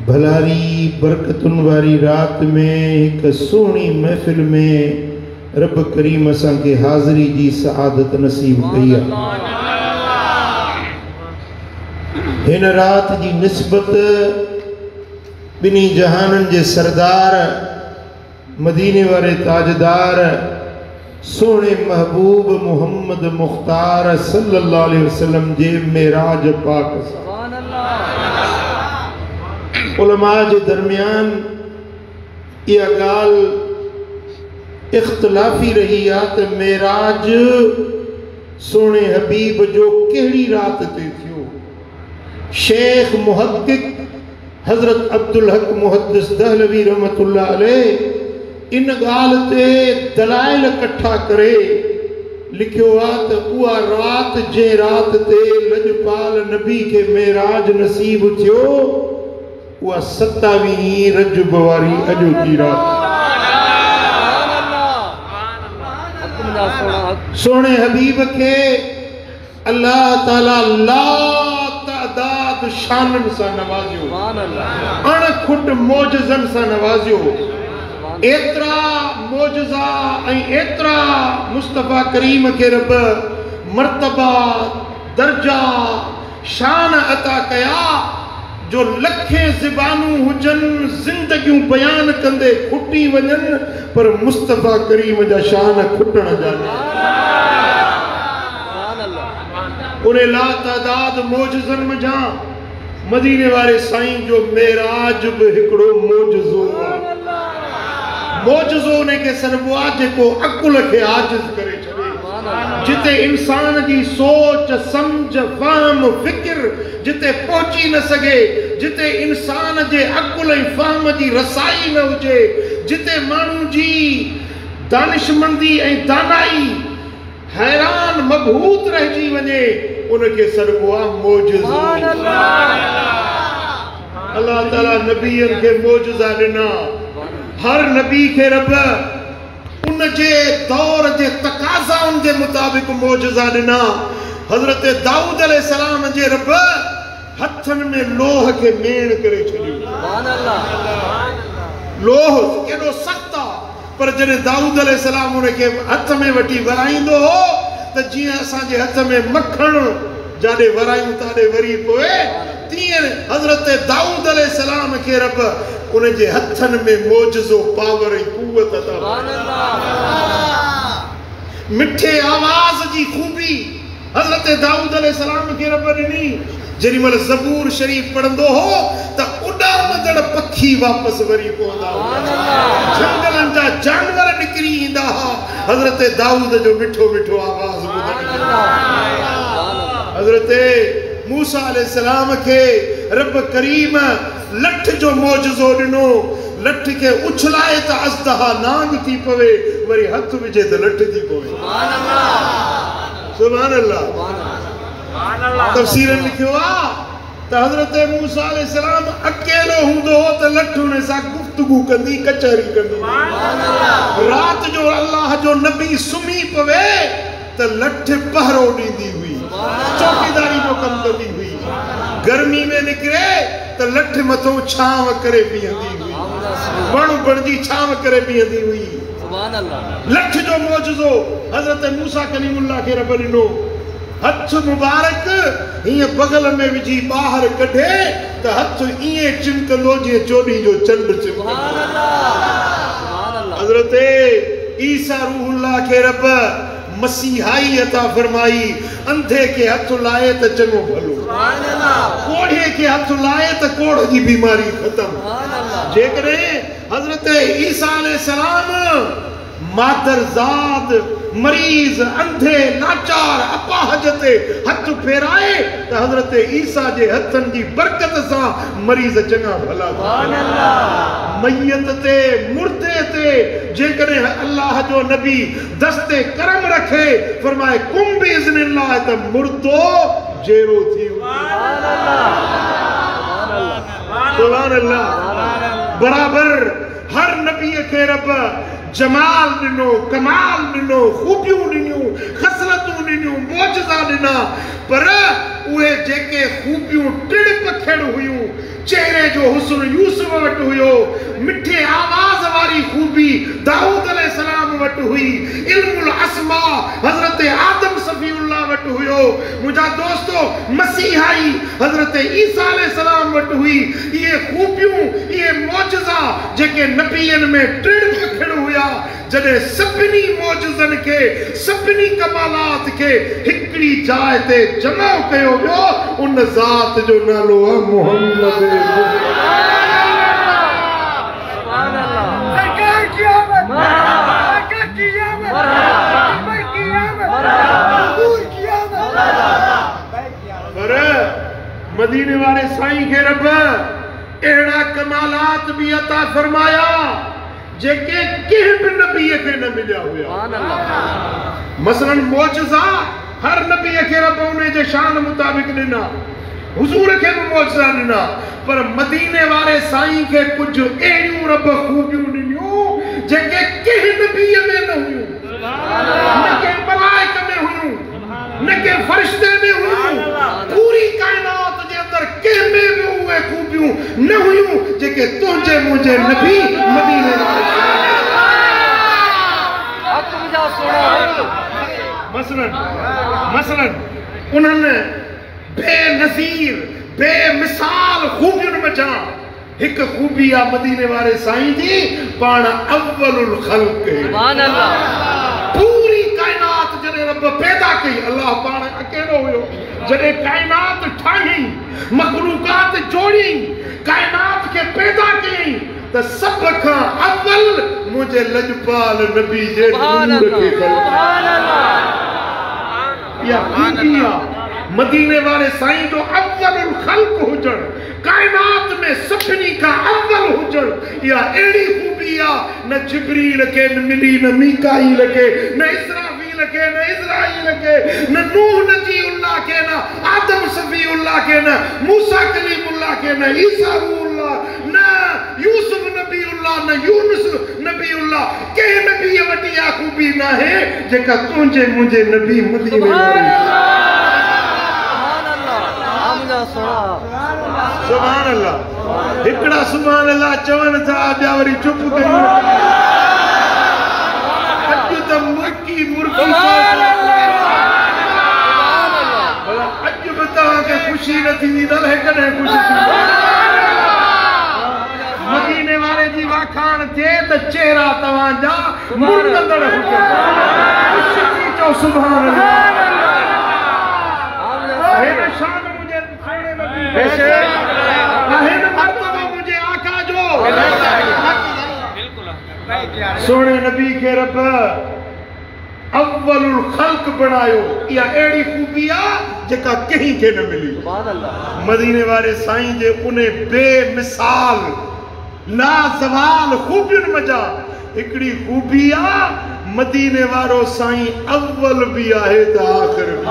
भलारी बरकतुन वारी रात में एक सोहनी महफिल में रब करीम असां के हाज़री जी सआदत नसीब कई हिन रात जी निस्बत बिनी जहानन जे सरदार मदीने वाले ताजदार सोने महबूब मोहम्मद मुख्तार सल्लल्लाहु अलैहि वसल्लम जे मेराज पाक उलमा के दरमियान यह गाल इख्तलाफी रही आ तो मेराज सोने हबीब जो केड़ी रात ते थियो। शेख मुहक्किक हजरत अब्दुल हक मुहद्दिस दहलवी रहमतुल्लाह अलैह इन गाल ते दलाइल इकट्ठा करे लिखियो आ तो उहा रात जे रात ते लजपाल नबी के मेराज नसीब थियो वह 27वीं रजब वारी अजो की रात। सोने हबीब के अल्लाह ताला ला तादाद शानन सा नवाजियो, अणखुट मोजज़न सा नवाजियो। एतरा मोजज़ा एतरा मुस्तफा करीम के रब मर्तबा दर्जा शान अता कया जो लखे ज़बानू हुजन जिंदगियों बयान कंदे खुटी वजन पर मुस्तफा करीम जा शान खुटण जाने। उन्हें ला तादाद मोजज़न में जा मदीने वाले साईं जो मेराज भी हिकड़ो मोजज़ो मोजज़ो ने के सरबुआ जेको अकुल के आजिज़ करे छड़े जिते इंसान की सोच समझ फहम फिक्र जिते पहुंची न सके जिते इंसान के अकुल फहम की रसाई न हुए जिते मानू जी दानिशमंदी दानाई हैरान मबहूत रही वने उनके सरबुआ मोजज़ो। अल्लाह ताला नबीयन के मोजज़ा दिना हर नबी के रब उनके दौर के तकाजा उनके मुताबिक मोजज़ा दिना। हजरत दाऊद अलैहिस्सलाम जे रब हथन में लोह के मेण करे छड़ियो। लोह केडो सख्त पर जने दाऊद अलैहिस्सलाम उनके हथ में वठी वराइंदो हो त जियां असां जे हथ में मक्खण जाडे वरायूं ताडे वरी पोए तीअं हजरत दाऊद अलैहिस्सलाम के रब उनके हथन में मोजज़ो पावर कुव्वत अता। मिठे आवाज की खूबी हजरत दाऊद अलैहिस्सलाम के रब ॾिनी। जरी मल ज़बूर शरीफ पढ़ंदो हो त उॾामदड़ पखी वापस वरी पवंदा जंगलन जा जानवर निकरी ईंदा हजरत दाऊद जो मिठो मिठो आवाज हजरत मूसा अलैहिस्सलाम के रब करीम लठ जो मोजज़ो ॾिनो। लठ के उछलाए त अज़दहा नांग थी पवे वरी हथ विझे त लठ थी पवे। सुभान अल्लाह। तफसीरन लिखियो आ त हजरत मूसा अलैहिस्सलाम अकेलो हुंदो हो त लठ उन सां गुफ्तगू कंदी कचहरी कंदी। रात जो अल्लाह जो नबी सुमी पवे त लठ पहरो ॾींदी हुई चौकीदारी जो कम कंदी हुई। गर्मी में निकरे त लठ मथो छांव करे पीहंदी हुई वण बणजी छांव करे पीहंदी हुई। लठ जो मोजज़ो हजरत मूसा कलीमुल्लाह के रब ॾिनो। हथ मुबारक हीअं बगल में विझी ॿाहिरि कढे त हथ ईअं चिमकंदो जीअं चोॾहीं जो चंड चिमकंदो। हजरत ईसा रूहुल्लाह के रब मसीहाई अता फरमाई। अंधे के हथ लाए त चङो भलो कोढ़े के हथ लाए त कोढ़ की बीमारी खत्म। जेकॾहिं हजरत ईसा अलैहिस्सलाम मादरजाद मरीज अंधे नाचार अपाहज ते हथ फेराए त हजरत ईसा जे हथन की बरकत से मरीज चंगा भला। मैयत ते मुर्दे ते जेकॾहिं अल्लाह जो नबी दस्ते करम रखे फरमाए कुम भी इज़्निल्लाह त मुर्दो जेरो थी। सुभान अल्लाह। बराबर हर नबी के रब जमाल दिनो कमाल दिनो खूबियों दिनियो खसलतों दिनियो मोजज़ा दिना पर उहे जेके खूबियूं टिड़ पखेड़ हुयूं, चेहरे जो हुस्न यूसुफ वटि हुयो, मिठे आवाज़ वारी खूबी दाऊद अलैहिस्सलाम वटि हुई, इल्मुल अस्मा हज़रत आदम सफ़ीउल्लाह वटि हुयो, मुंहिंजा दोस्तो मसीहाई हज़रत ईसा अलैहिस्सलाम वटि हुई। इहे खूबियूं, इहे मौजज़ा जेके नबीअनि में टिड़ पखेड़ हुया, जॾहिं सभिनी मौजज़नि खे, सभिनी कमालात खे हिकिड़ी जाइ ते जमा कयो वियो, उन ज़ात जो नालो आहे मुहम्मद। पर मदीने वाले साईं खे रब अहिड़ा कमालात भी अता फरमाया जेके कंहिं बि नबीअ खे न मिलिया हुया। मसलन मौजज़ा हर नबीअ खे रब उन जे शान मुताबिक ॾिना, हुजूर खे बि मौजज़ा ॾिना, पर मदीने वाले साईं खे कुझु अहिड़ियूं रब खूबियूं ॾिनियूं जेके कंहिं नबीअ में न हुयूं, न के मलाइक में हुयूं, न के फरिश्ते में हुयूं, पूरी कायनात जे अंदर कंहिं में बि उहे खूबियूं न हुयूं जेके तुंहिंजे मुंहिंजे नबी मदीने वाले मसलन उन्हनि बेनज़ीर बेमिसाल खूबियुनि मचां हिक खूबी आहे मदीने वाले साईं जी, पाण अव्वलुल ख़ल्क़। सुभान अल्लाह। पूरी कायनात जॾहिं रब पैदा कई, अल्लाह पाण अकेलो हुयो, जॾहिं कायनात ठाही, मखलूकात जोड़ी, कायनात खे पैदा कई, त सब खां अव्वल मुंहिंजे लजपाल नबी जे नूर खे सुभान अल्लाह। या खूबी आहे मदीने वाले साईं जो अव्वलुल ख़ल्क़ हुजण, कायनात में सभिनी खां अव्वल हुजण, या अहिड़ी खूबी आहे न जिब्रील खे न मिली, न मीकाईल खे, न इसराफील खे, न इज़राईल खे, न नूह नजीउल्लाह खे, न आदम सफ़ीउल्लाह खे, न मूसा कलीमुल्लाह खे, न ईसा रूहुल्लाह, न यूसुफ नबीउल्लाह, न यूनुस नबीउल्लाह, कंहिं नबीअ वटि इहा खूबी न आहे जेका तुंहिंजे मुंहिंजे नबी मदीने वारे। सुभान अल्लाह। हिकड़ा सुभान अल्लाह चवण था, ॿिया वरी चुप कयूं। अॼु त मुर्की अॼु बि तव्हांखे ख़ुशी न थींदी, न कॾहिं ख़ुशी थींदी। मदीने वारे जी वाखाण थिए त चेहरा तव्हांजा मुर्कंदड़ हुजनि। ख़ुशी थी चओ सुभान अल्लाह। हिन शान मुंहिंजे सोने नबी हिन मर्तबो मुंहिंजे आका जो सोने नबी खे रब अव्वलुल ख़ल्क़ बणायो। इहा अहिड़ी खूबी आहे जेका कंहिं खे न मिली। मदीने वारे साईं जे उन बेमिसाल लाज़वाल खूबियुनि मज़ा हिकिड़ी खूबी आहे, मदीने वारो साईं अव्वल भी आहे त आख़िर भी।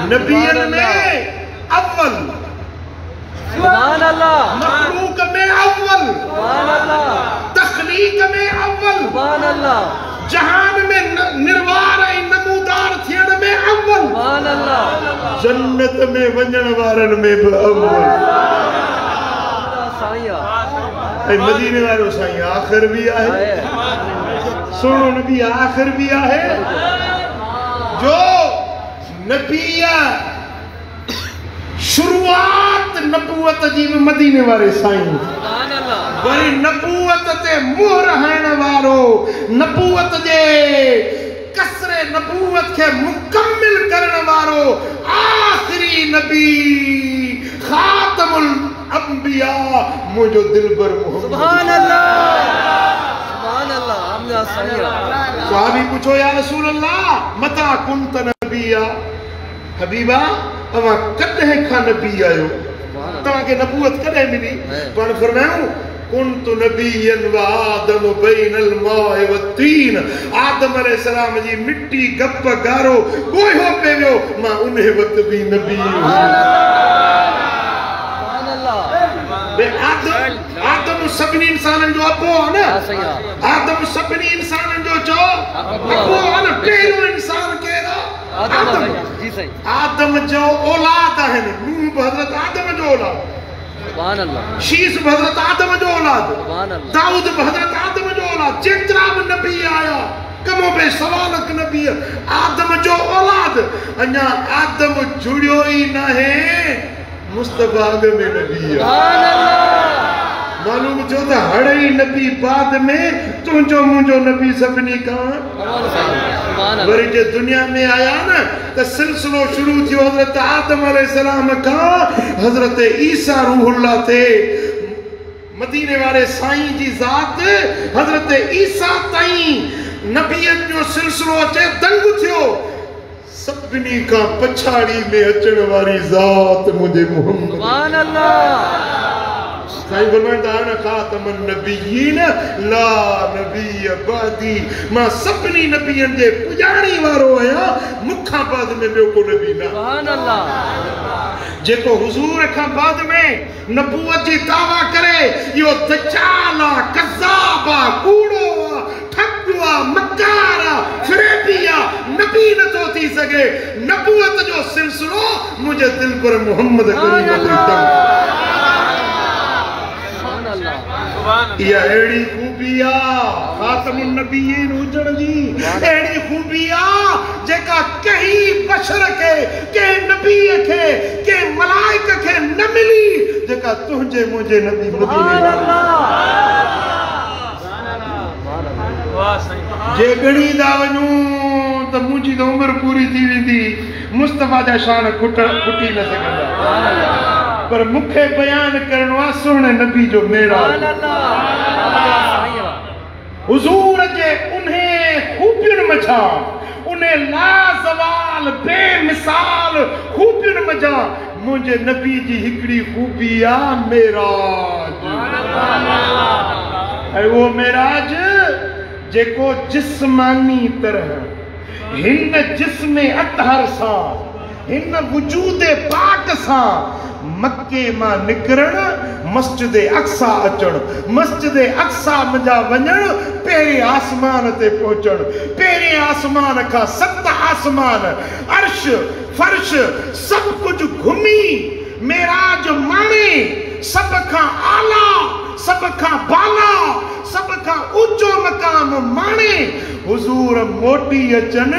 नबीयन में अव्वल, सुभान अल्लाह, मखलूक में अव्वल, सुभान अल्लाह, तख्लीक में अव्वल, सुभान अल्लाह, जहान में निर्वार ऐं नमूदार थियण में अव्वल, सुभान अल्लाह, जन्नत में वञण वारनि में बि अव्वल। ऐं मदीने वारो साईं आख़िर भी आहे। सोनो नबी आख़िर भी आहे जो नबीअ शुरुआत नबूवत जी भी मदीने वारे साईं, वरी नबूवत ते मुहर हणण वारो, नबूवत जे कसरे नबूवत के मुकम्मिल करण वारो आखिरी नबी खातमुल अंबिया मुझो दिलबर मोहम्मद। सुभान अल्लाह, सुभान अल्लाह। हमजा सही। सहाबी पूछो या रसूल अल्लाह मता कुंत नबिया, हबीबा तव्हां कॾहिं खां नबी आयो, तव्हांखे नबूवत कॾहिं मिली? पाण फरमायूं कुंतु नबियन व आदम बैनल माए व तीन। आदम अलैहिस्सलाम जी मिट्टी गप गारो गोयो पे वियो, मां उन वक्त भी नबी हुयुमि। आदम सभिनी इंसाननि जो अबो आहे न। आदम सभिनी इंसाननि जो चओ अबो आहे न। पहिरियों इंसान केरु आहे? आदम। आदम जो औलाद आहिनि। नूह बि हज़रत आदम जो औलाद। सुभान अल्लाह। शीश बि हज़रत आदम जो औलाद। सुभान अल्लाह। दाऊद बि हज़रत आदम जो औलाद। जेतिरा बि नबी आया कमो बे सवालक नबी आदम जो औलाद। अञा आदम जुड़ियो ई न है मुस्तफा में नबी। सुभान अल्लाह। मालूम छो त हर ही नबी बाद में तुझो मुझो नबी सभिनी का वरी जे दुनिया में आया न त सिलसिलो शुरू थियो हज़रत आदम अलैहिस्सलाम का हज़रत ईसा रूहुल्लाह थे। मदीने वाले साईं जी ज़ात हज़रत ईसा ताईं नबीयत जो सिलसिलो अचे दंग थियो। सभिनी का पछाड़ी में अचण वारी ज़ात मुझे मोहम्मद। सुभान अल्लाह। साईं फरमाईंदा आहिनि खातमुन नबिय्यीन ला नबी बादी। मां सभिनी नबियनि जे पुॼाणी वारो आहियां मूंखां बाद में ॿियो को नबी न। सुभान अल्लाह। जेको हुज़ूर खां बाद में नबूवत जी दावा करे इहो दज्जाल आहे, कज़्ज़ाब आहे, कूड़ो आहे, ठॻ आहे, मकार आहे, फ़रेबी आहे, नबी नथो थी सघे। नबूवत जो सिलसिलो मुंहिंजे दिल पर मोहम्मद करीम जो या अहिड़ी खूबी आहे खातमुन नबिय्यीन हुजण जी। अहिड़ी खूबी आहे जेका कंहिं बशर खे, कंहिं नबी खे, कंहिं मलाइक खे न मिली जेका तुंहिंजे मुंहिंजे नबी जे गणींदा वञूं त मुंहिंजी त उमिरि पूरी थी वेंदी। मुस्तफा जा शान खुटी न सघंदा पर मुखे बयान करणो आहे सुहिणे नबी जो मेराज। हुज़ूर जे उन्हें खूबियुनि मझां उन्हें लाज़वाल बेमिसाल खूबियुनि मझां मुंहिंजे नबी जी हिकिड़ी खूबी आहे मेराज। ऐं उहो मेराज जेको जिस्मानी तरह हिन जिस्म अतहर सां हिन वजूद पाक सां मक्के मां निकरण मस्जिद अक्सा अचण, मस्जिद अक्सा मजा वञण, पहिरें आसमान ते पहुचण, पहिरें आसमान खां 7 आसमान अर्श फर्श सब कुछ घुमी मेराज माणे सब खां आला सब खां बाला सब खां ऊंचो मकाम माणे हुजूर मोटी अचन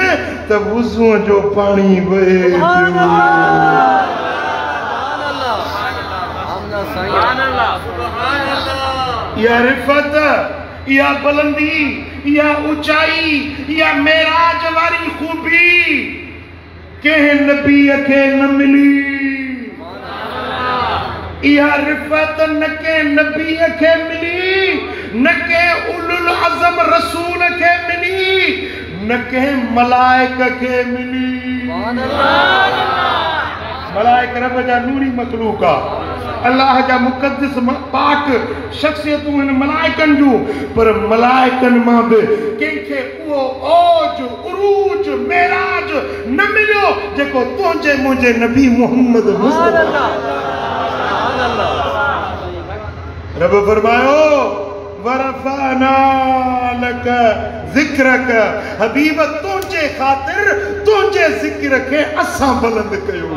त वुज़ू जो पानी वहे। या रिफ़त या बुलंदी या ऊंचाई या मेराज वारी खूबी कंहिं नबी खे न मिली। या रिफ़त न के नबी खे मिली न के उलुल अज़म रसूल खे मिली न के मलाइक खे मिली। मलाइक रब जा नूरी मखलूक आहे, अल्लाह जा मुक़द्दस पाक शख्सियतूं इन मलाइकनि जूं, पर मलाइकनि मां बि कंहिंखे उहो औज उरूज मेराज न मिलियो जेको तुंहिंजे मुंहिंजे नबी मोहम्मद रब फरमायो वरफ़अना लक ज़िक्रक हबीब तुंहिंजे ख़ातिर तुंहिंजे ज़िक्र खे असां बुलंद कयो।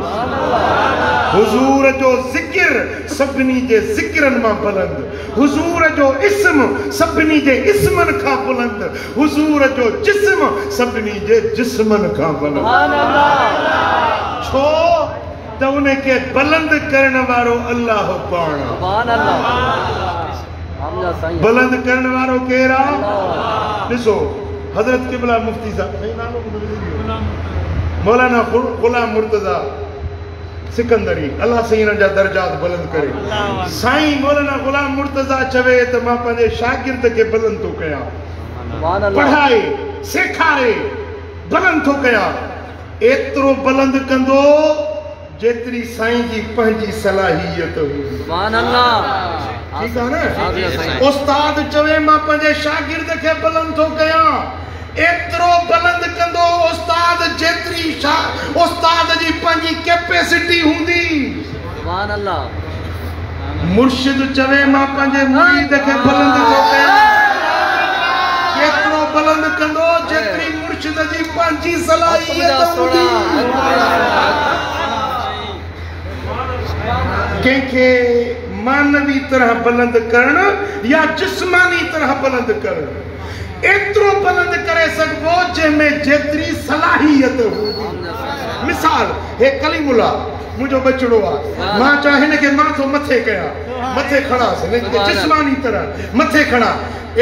हुजूर जो ज़िक्र सभिनी जे ज़िक्रनि मां बुलंद, हुजूर जो इस्म सभिनी जे इस्मनि खां बुलंद, हुजूर जो जिस्म सभिनी जे जिस्मनि खां बुलंद। छो त उनखे बुलंद करण वारो अल्लाह पाण। बुलंद करण वारो केरु आहे? ॾिसो हज़रत क़िबला मुफ्ती साहब मौलाना ग़ुलाम मुर्तज़ा सिकंदरी अल्लाह साईं जा दर्जात बुलंद करे। साईं मौलाना ग़ुलाम मुर्तज़ा चवे त मां पंहिंजे शागिर्द खे बुलंद थो कयां, पढ़ाए सेखारे बुलंद थो कयां। एतिरो बुलंद कंदो जेतिरी साईं जी पंहिंजी सलाहियत हुई। सुभान अल्लाह। ठीक है ना? उस्ताद चवे मां पंहिंजे शागिर्द खे बुलंद थो कयां, एतिरो बुलंद कंदो उस्ताद जेतिरी उस्ताद जी पंहिंजी कैपेसिटी हूंदी। सुभान अल्लाह। मुर्शिद चवे मां पंहिंजे मुरीद खे बुलंद थो कयां केतिरो बुलंद कंदो जेतिरी मुर्शिद जी पंहिंजी सलाहियत हूंदी कंहिंखे मानवी तरह बुलंद करण या जिस्मानी तरह बुलंद करण एतिरो बुलंद करे सघिबो जंहिंमें जेतिरी सलाहियत हूंदी मिसाल हे कलीमुल्लाह मुझो बचड़ो आ मां चाहे न के मां तो मथे कया मथे खड़ा से जिस्मानी तरह मथे खड़ा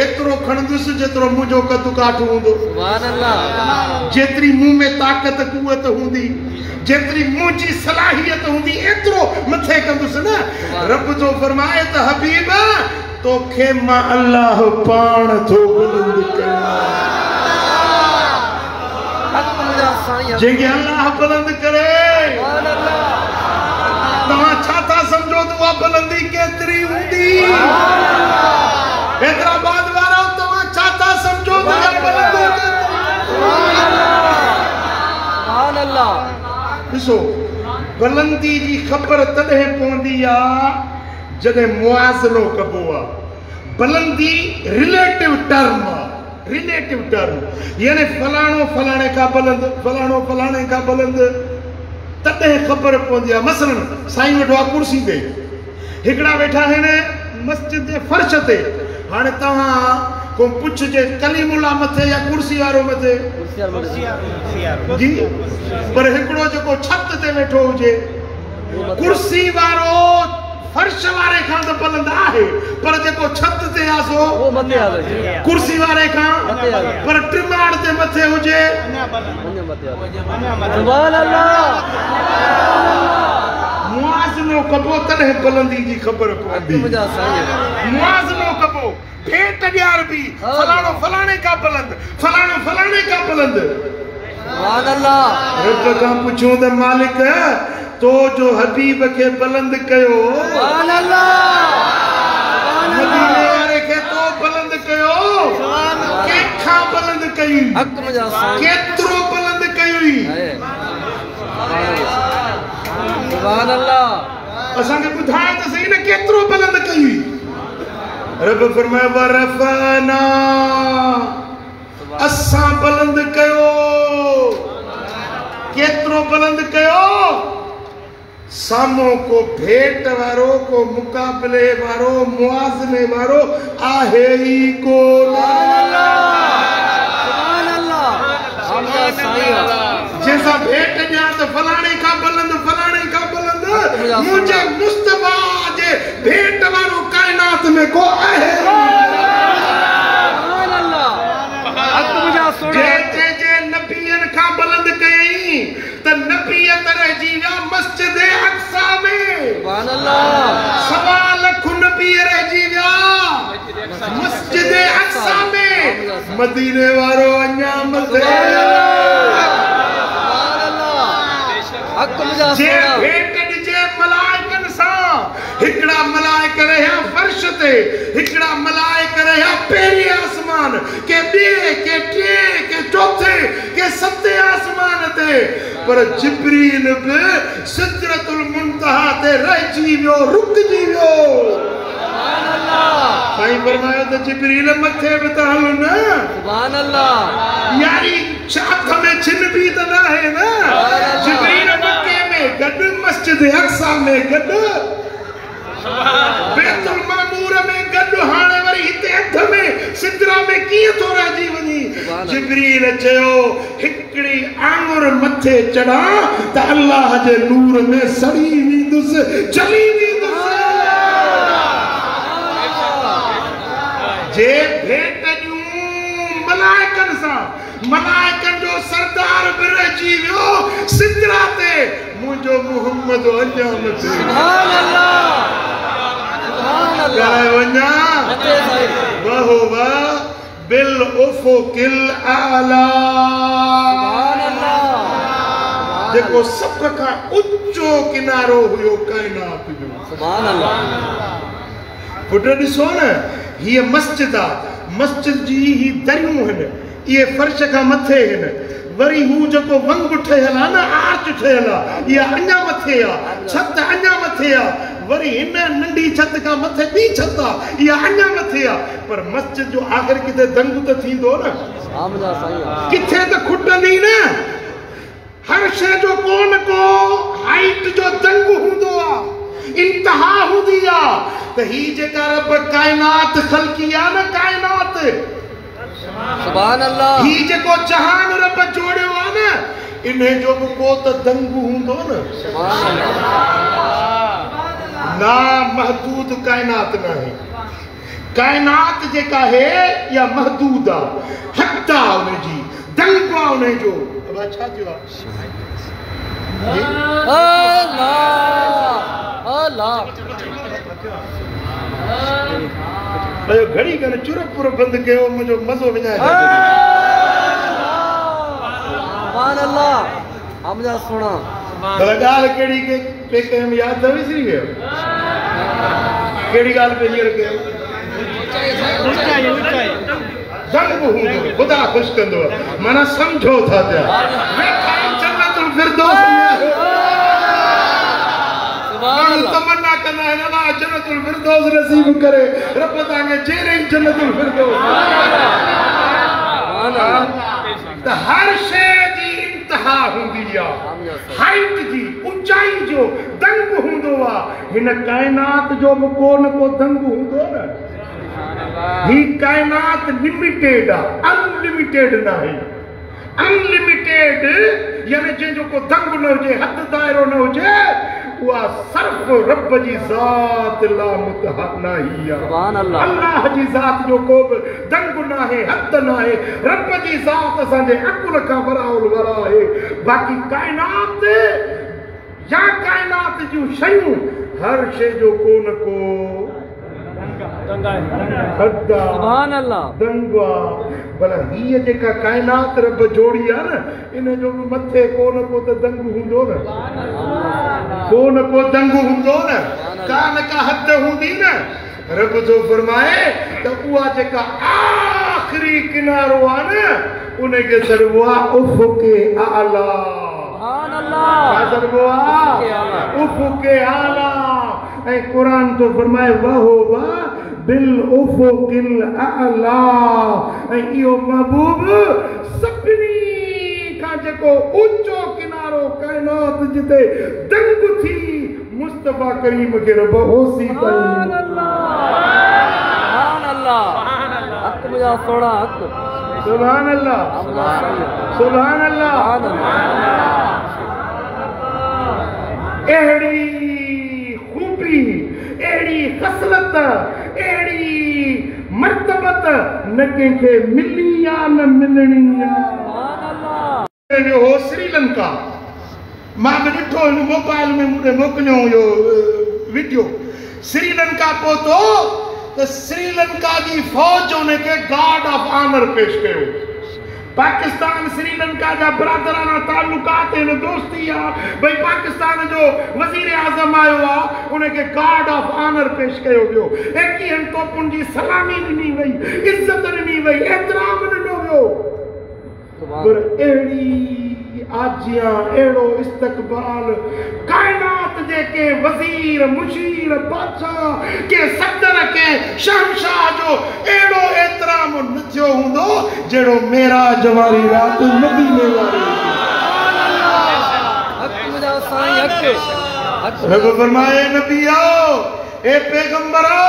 एतरो खणदुस जेतरो मुझो कदु काठ हुंदो सुभान अल्लाह जेतरी मुंह में ताकत कुवत हुंदी जेतरी मुंजी सलाहियत हुंदी एतरो मथे कंदुस न रब तो फरमाए त हबीब तोखे मां अल्लाह पाण थो बुलंद कया जेके अल्लाह बुलंद करे तव्हां छा था समझो त उहा बुलंदी केतिरी हूंदी हैदराबाद वारा तव्हां छा था समझो त उहा बुलंदी सुभान अल्लाह ॾिसो बुलंदी जी ख़बर तॾहिं पवंदी आहे जॾहिं मुआज़नो कबो आहे बुलंदी रिलेटिव टर्म आहे रिलेटिव टर्म यानी फलाणो फलाणे का बुलंद फलाणो फलाणे का बुलंद तॾहिं ख़बर पवंदी आहे मसलन साईं वेठो आहे कुर्सी ते हिकिड़ा वेठा आहिनि मस्जिद जे फर्श ते हाणे तव्हां को पुछिजे कलीमुल्लाह मथे या कुर्सी वारो मथे जी पर हिकिड़ो जेको छत ते वेठो हुजे कुर्सी वारो फर्श वारे खां त बुलंद आहे पर जेको छत ते आहे सो कुर्सी वारे खां पर टिमाड़ ते मथे हुजे सुभान अल्लाह मुआज़नो कबो तॾहिं बुलंदी जी ख़बर पवंदी मुआज़नो कबो भेट ॾियार बि फलाणो फलाणे का बुलंद फलाणो फलाणे का बुलंद सुभान अल्लाह रब खां पुछूं त मालिक तो जो हबीब के बुलंद कयो सुभान अल्लाह मदीने वारे के तो बुलंद कयो केखा बुलंद कई केतिरो बुलंद कई सुभान अल्लाह असांखे ॿुधाए त सही न केतिरो बुलंद कई रब फरमाए वरफना असां बुलंद कयो केतिरो बुलंद कयो सामो को भेट वारो को मुकाबले वारो मुआज़ने वारो आहे ही को सुभान अल्लाह जैसा भेट ॾियां त फलाणे का बुलंद मुझे मुस्तफा जे भेट वारो कायनात में को आहे सुभान अल्लाह हक मुझा सोना जे नबियन का बुलंद कई त नबी तरह जी विया मस्जिद अक्सा में सुभान अल्लाह सवा लख नबी रह जी विया मस्जिद अक्सा में मदीने वारो अञा मथे सुभान अल्लाह हक मुझा सोना भेट ॾिजे मलाइकन सां हिकड़ा मलाइक रहिया फर्श ते हिकड़ा मलाइक रहिया पहिरीं आसमान के ॿिए के टे के चौथे के सते आसमान ते पर जिब्रील बि सिदरतुल मुंतहा ते रहिजी वियो रुकजी वियो सुभान अल्लाह साईं फरमायो त जिब्रील मथे बि त हल न सुभान अल्लाह यारी हथ में छिन बि त न आहे न जिब्रील मक्के में गॾु मस्जिद अक्सा में गॾु बैतुल मामूर में गॾु हाणे वरी हिते हथ में सिदरा में कीअं थो रहिजी वञी जिब्रील चयो हिकिड़ी आंगुर मथे चढ़ा त अल्लाह जे नूर में सड़ी वेंदुसि जली वेंदुसि जे भेट ॾियूं मलाइकनि सां मलाइकनि जो सरदार बि रहिजी वियो सिदरा ते मुंहिंजो मुहम्मद अञा मथे सुभान अल्लाह सुभान अल्लाह वञा वहुवा बिल उफुकिल आला सुभान अल्लाह जेको सभ खां ऊंचो किनारो हुयो काइनात जो सुभान अल्लाह पुट ॾिसो न हीअ मस्जिद आहे मस्जिद जी ही दरियूं आहिनि इहे फर्श खां मथे आहिनि वरी हू जेको वंग ठहियल आहे न आर्च ठहियल आहे इहा अञा मथे आहे छत अञा मथे मथे आ वरी इन नंढी छत का मथे बी छत आ या अन्या मथे आ पर मस्जिद जो आखिर किथे दंग त थींदो न किथे त खुटंदी न हर शे जो कोन को हाइट जो दंग हुंदो आ इंतहा हुंदी आ त ही जेका रब कायनात खलकी आ न कायनात सुभान अल्लाह ही जेको जहान रब जोड़ियो आ न इन्हें जो को त दंग हुंदो न सुभान अल्लाह ना महदूद कायनात ना है कायनात जेका है या महदूद आ हत्ता उन्हें जी दंग आ उन्हें जो अब अच्छा थियो अल्लाह अल्लाह भाई घड़ी कने चुरप पुर बंद कयो मुझो मजो विञाए सुभान अल्लाह हमजा सुना भला गाल केड़ी के पेके में याद न विसरी गयो केड़ी गाल पे हीर कयो दंग हुंदो खुदा खुश कंदो माना समझो था त्या वेठा जन्नतुल फिरदौस में सुभान अल्लाह तमन्ना करना है ना जन्नतुल फिरदौस नसीब करे रब ताके जेरे जन्नतुल फिरदौस सुभान अल्लाह त हर शे जी इंतहा हुंदी आ हाइट जी ऊंचाई जो दंग हुंदो आ हिन कायनात जो कोन को दंग हुंदो न ही कायनात लिमिटेड आ अनलिमिटेड ना है अनलिमिटेड यानी जो को दंग न होजे हद दायरो न होजे वा सर्फ रब जी जात ला मुतहना हिया सुभान अल्लाह अल्लाह जी जात जो को दंग ना है हद ना है रब जी जात संजे अकुल का बराउल वरा है बाकी कायनात या कायनात जो शयूं हर शे जो कोन को सुभान अल्लाह दंगा भला ही जेका कायनात रब जोड़ी आ न इन जो मथे कोन को त दंग हुंदो न कोन को दंग हुंदो न कान का हद हुंदी न रब जो फरमाए त उहा जेका आखिरी किनारो आ न उन के सरवा उफके आला सुभान अल्लाह सरवा उफके आला ए कुरान तो फरमाए वहो वा बिल उफुकिल आला ए इयो महबूब सभनी का जेको ऊंचो किनारो कायनात जिते दंग थी मुस्तफा करीम के रब होसी सुभान अल्लाह हक मुझा सोना हक सुभान अल्लाह सुभान अल्लाह एड़ी खूबी एड़ी खसलत एड़ी मर्तबत न के मिली या न मिलनी सुभान अल्लाह जो हो श्रीलंका मां ॾिठो हिन मोबाइल में मुझे मोकिलियो यो वीडियो श्रीलंका पहुतो तो श्रीलंका की फौज उनके गार्ड ऑफ ऑनर पेश कयो पाकिस्तान श्रीलंका जा बरादराना ताल्लुकात इन दोस्ती आ भाई पाकिस्तान जो वजीर आजम आयो आ उनके गार्ड ऑफ ऑनर पेश कयो वियो 21 तोपुन जी सलामी ॾिनी वई इज्जत ॾिनी वई एहतराम ॾिनो वियो पर एड़ी आजियां एड़ो इस्तकबाल कायनात जेके वजीर मुशीर बादशाह के सदर के शहंशाह जो एड़ो एहतराम न थियो हुंदो जेड़ो मेरा जवारी रात मदीने वाली सुभान अल्लाह हक मुझा साईं हक रब फरमाए नबियो ए पैगंबरो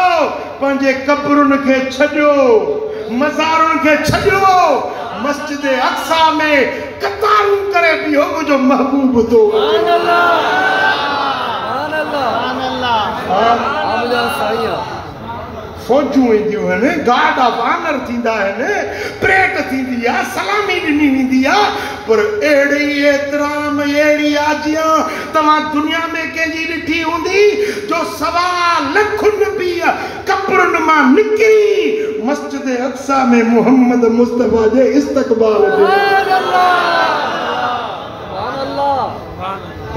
पंजे कब्रुन के छजो मज़ारुन के छजो मस्जिद अक्सा में कतारूं करे बियो मुझो महबूब तो सुभान अल्लाह हमजा साईं फौजूं ईंदियूं आहिनि गार्ड ऑफ ऑनर थींदा आहिनि परेड थींदी आहे सलामी ॾिनी वेंदी आहे पर अहिड़ी एतिराम अहिड़ी आजियां तव्हां दुनिया में कंहिंजी ॾिठी हूंदी जो 1.25 लख नबी कब्रुनि मां निकिरी मस्जिद अक्सा में मोहम्मद मुस्तफा जे इस्तकबाल सुभान अल्लाह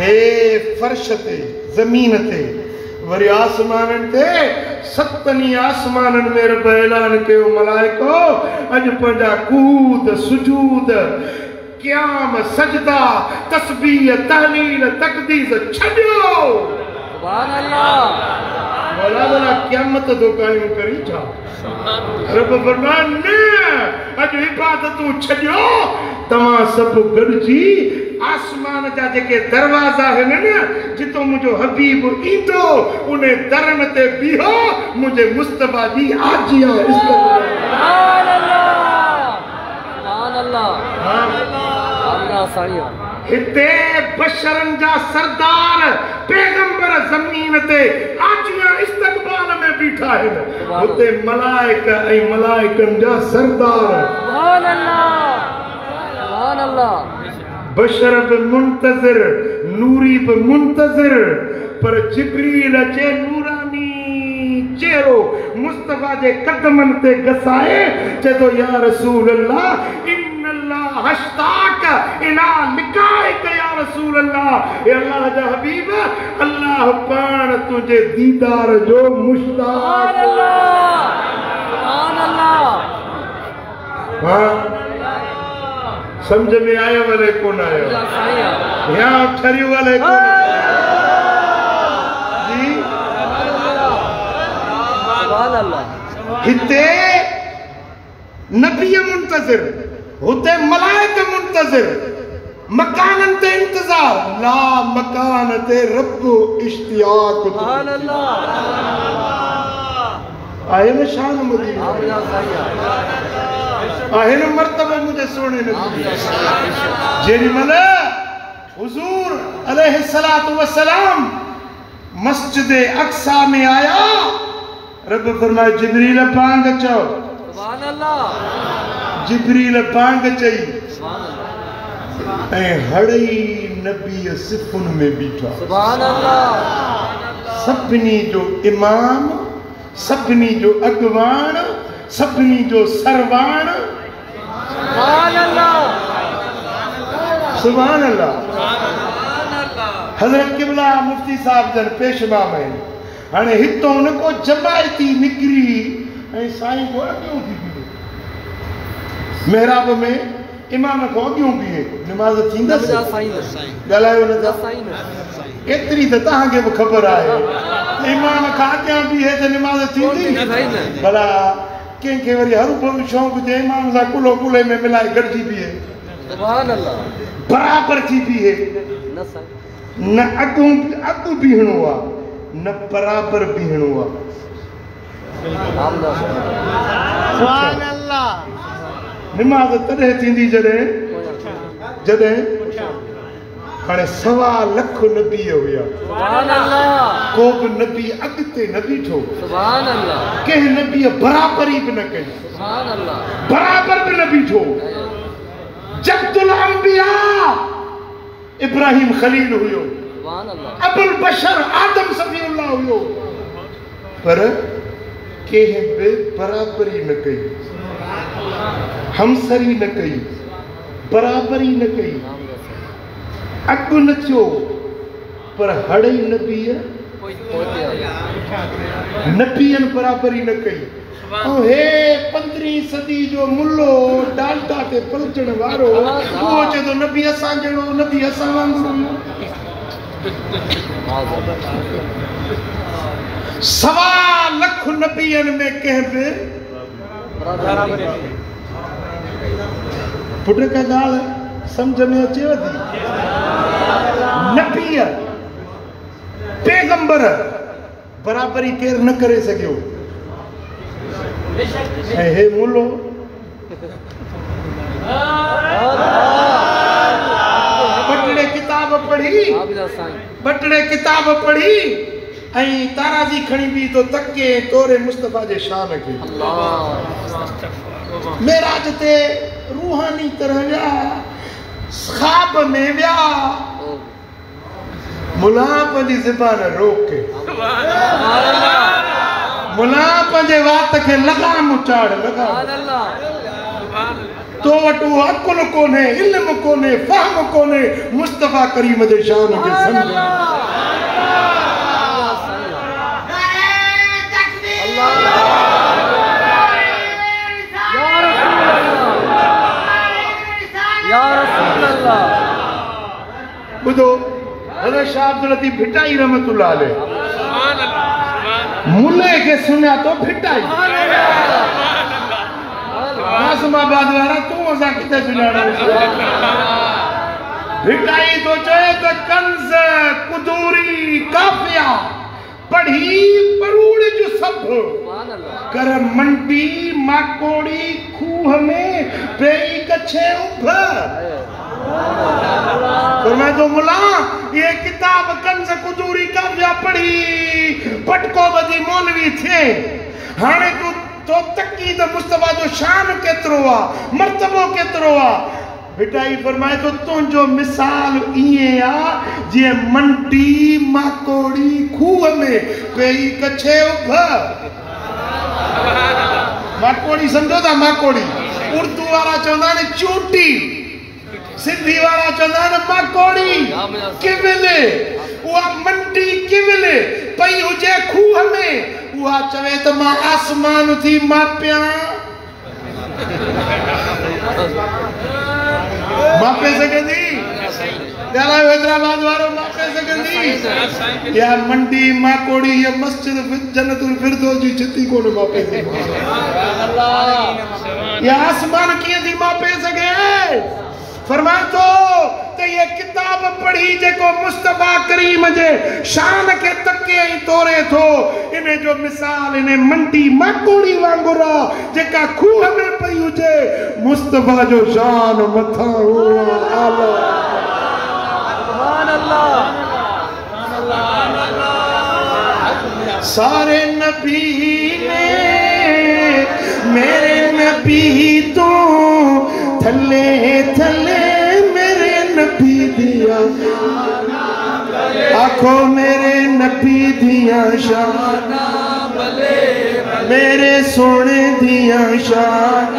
हे फर्श ते ज़मीन ते वरी आसमानन ते सतनी आसमानन में रब ऐलान कयो मलाइको अज पंजा कूद सुजूद क़याम सजदा तस्बीह तहलील तकदीस छॾियो सुभान अल्लाह बोला बोला क़यामत तो कायम करी था रब फरमाए न अज इबादतूं छॾियो तव्हां सभु गॾिजी आसमान जा जेके दरवाजा आहिनि न जितो मुंहिंजो हबीब ईंदो उन दरन ते बीहो मुंहिंजे मुस्तफा जी आजिया सुभान अल्लाह आमिना साईं हिते बशरन जा सरदार पैगंबर जमीन ते आजिया इस्तकबाल में बीठा आहिनि हुते मलाइका ऐं मलाइकन जा सरदार सुभान अल्लाह बशर बि मुंतज़िर नूरी बि मुंतज़िर पर जिब्रील अचे नूरानी चेहरो मुस्तफा जे कदमनि ते घसाए चए थो या रसूल अल्लाह इन्नल्लाह हश्ताक इला लिकाइक या रसूल अल्लाह ए अल्लाह जा हबीब अल्लाह पाण तुंहिंजे दीदार जो मुश्ताक सुभान अल्लाह हाँ समझ में आयो वाले कौन आयो यहाँ ठरी वाले कौन जी सुभान अल्लाह हिते नबी मुंतज़िर हुते मलाइक मुंतज़िर मकानन ते इंतजार ला मकान ते रब इश्तियाक सुभान अल्लाह आए न शान मदीना आमिना साईं आहे न मर्तबा मुझे सोने नबी जेरी मल हुजूर अलैहिस्सलातु वस्सलाम मस्जिद अक्सा में आया रब फरमाए जिब्रील पांग चो सुभान अल्लाह जिब्रील पांग चई सुभान अल्लाह ऐं हड़ई नबी सिफुन में बीठा सुभान अल्लाह सभिनी जो इमाम सभिनी जो अगवान सभिनी जो सरवान सुभान अल्लाह सुभान अल्लाह हजरत किबला मुफ्ती साहब जन पेशवा में हाणे हितों न को जमायती निकरी ऐं साईं को अॻियों थी बीहे महराब में इमाम को अॻियों बीहे निमाज़ थींदसि ॻाल्हायो न था साईं एतिरी त तव्हांखे बि ख़बर आहे इमाम खां अॻियां बीहे त निमाज़ थींदी भला कंहिंखे वरी हरू भरू शौक़ हुजे इमाम सां कुलो कुले में मिलाए गॾिजी बीहे सुभान अल्लाह बराबरि थी बीहे न साईं न अॻु बीहणो आहे न बराबरि बीहणो आहे आमिना सुभान अल्लाह निमाज़ तॾहिं थींदी जॾहिं हाणे 1.25 लख नबी हुया सुभान अल्लाह को बि नबी अॻिते न बीठो सुभान अल्लाह कंहिं नबीअ बराबरी बि न कई सुभान अल्लाह बराबर बि न बीठो जब्दुल अंबिया इब्राहिम खलील हुयो सुभान अल्लाह अबुल बशर आदम सफीउल्लाह हुयो पर कंहिं बि बराबरी न कई हमसरी न कई बराबरी न कई अॻु न थियो पर हड़ई नबीअ नबीअनि बराबरी न कई ऐं हे 15वीं सदी जो मुल्लो डाल्टा ते पलचण वारो उहो चए थो नबी असां जहिड़ो नबी असां वांगुरु 1.25 लख नबीअनि में कंहिं बि पुट का ॻाल्हि सम्झ में अचेव थी नबीअ पैगंबर बराबरी केरु न करे सघियो ऐं हे मुल्लो बटड़े किताब पढ़ी आमिना साईं बटड़े किताब पढ़ी ऐं ताराज़ी खणी बि तो तके तोरे मुस्तफा जे शान खे मेराज ते रूहानी तरह विया ख्वाब में विया मुला पंहिंजी ज़बान रोके मुला पंहिंजे वात खे लगाम चाड़ लगाम सुभान अल्लाह तो वटि उहो अकुल कोन्हे इल्म कोन्हे फ़हम कोन्हे मुस्तफा करीम जे शान खे सम्झ या रसूल अल्लाह ॿुधो हज़रत शाह अब्दुल लतीफ भिटाई रहमतुल्लाह अलैह मुल्ले के सुना तो भिटाई आसमाबाद वाला तू असा किथे सुनाना भिटाई तो चए त कंज कुदूरी काफिया पढ़ी परूड़ जो सब कर मंडी माकोड़ी खूह में पेई कछे उभर फरमाए तो मुला ये किताब कंज कुदूरी काफिया पढ़ी पटको बदी मौलवी थे हाणे तो तकी त मुस्तफा जो शान केतरो आ मर्तबो केतरो आ भिटाई फरमाए तो तुझो मिसाल इए आ जे मंडी माकोड़ी खूह में पेई कछे उभर माकोड़ी समझो था माकोड़ी उर्दू वाला चवंदा ने चूटी सिंधी वाला चवंदा ने माकोड़ी किविले उहा मंडी किविले पई हुजे खूह में उहा चवे त मां आसमान थी मापिया मापे सघंदी ॻाल्हायो हैदराबाद वारो मापे सघंदी या मंडी माकोड़ी या मस्जिद जन्नतुल फिरदौस जी छिती कोन मापे या आसमान कीअं थी मापे सघे फरमाए तो ये किताब पढ़ी जेको मुस्तफा करीम जे शान के तके ही तोरे थो इने जो मिसाल इने मंडी माकोड़ी वांगुरा जेका खूह में पई हुजे मुस्तफा जो शान मथा हुआ आला सुभान अल्लाह सारे नबी ने मेरे नबी तो थले थले मेरे नबी दिया आखो मेरे नबी दिया शान मेरे सोने दिया शान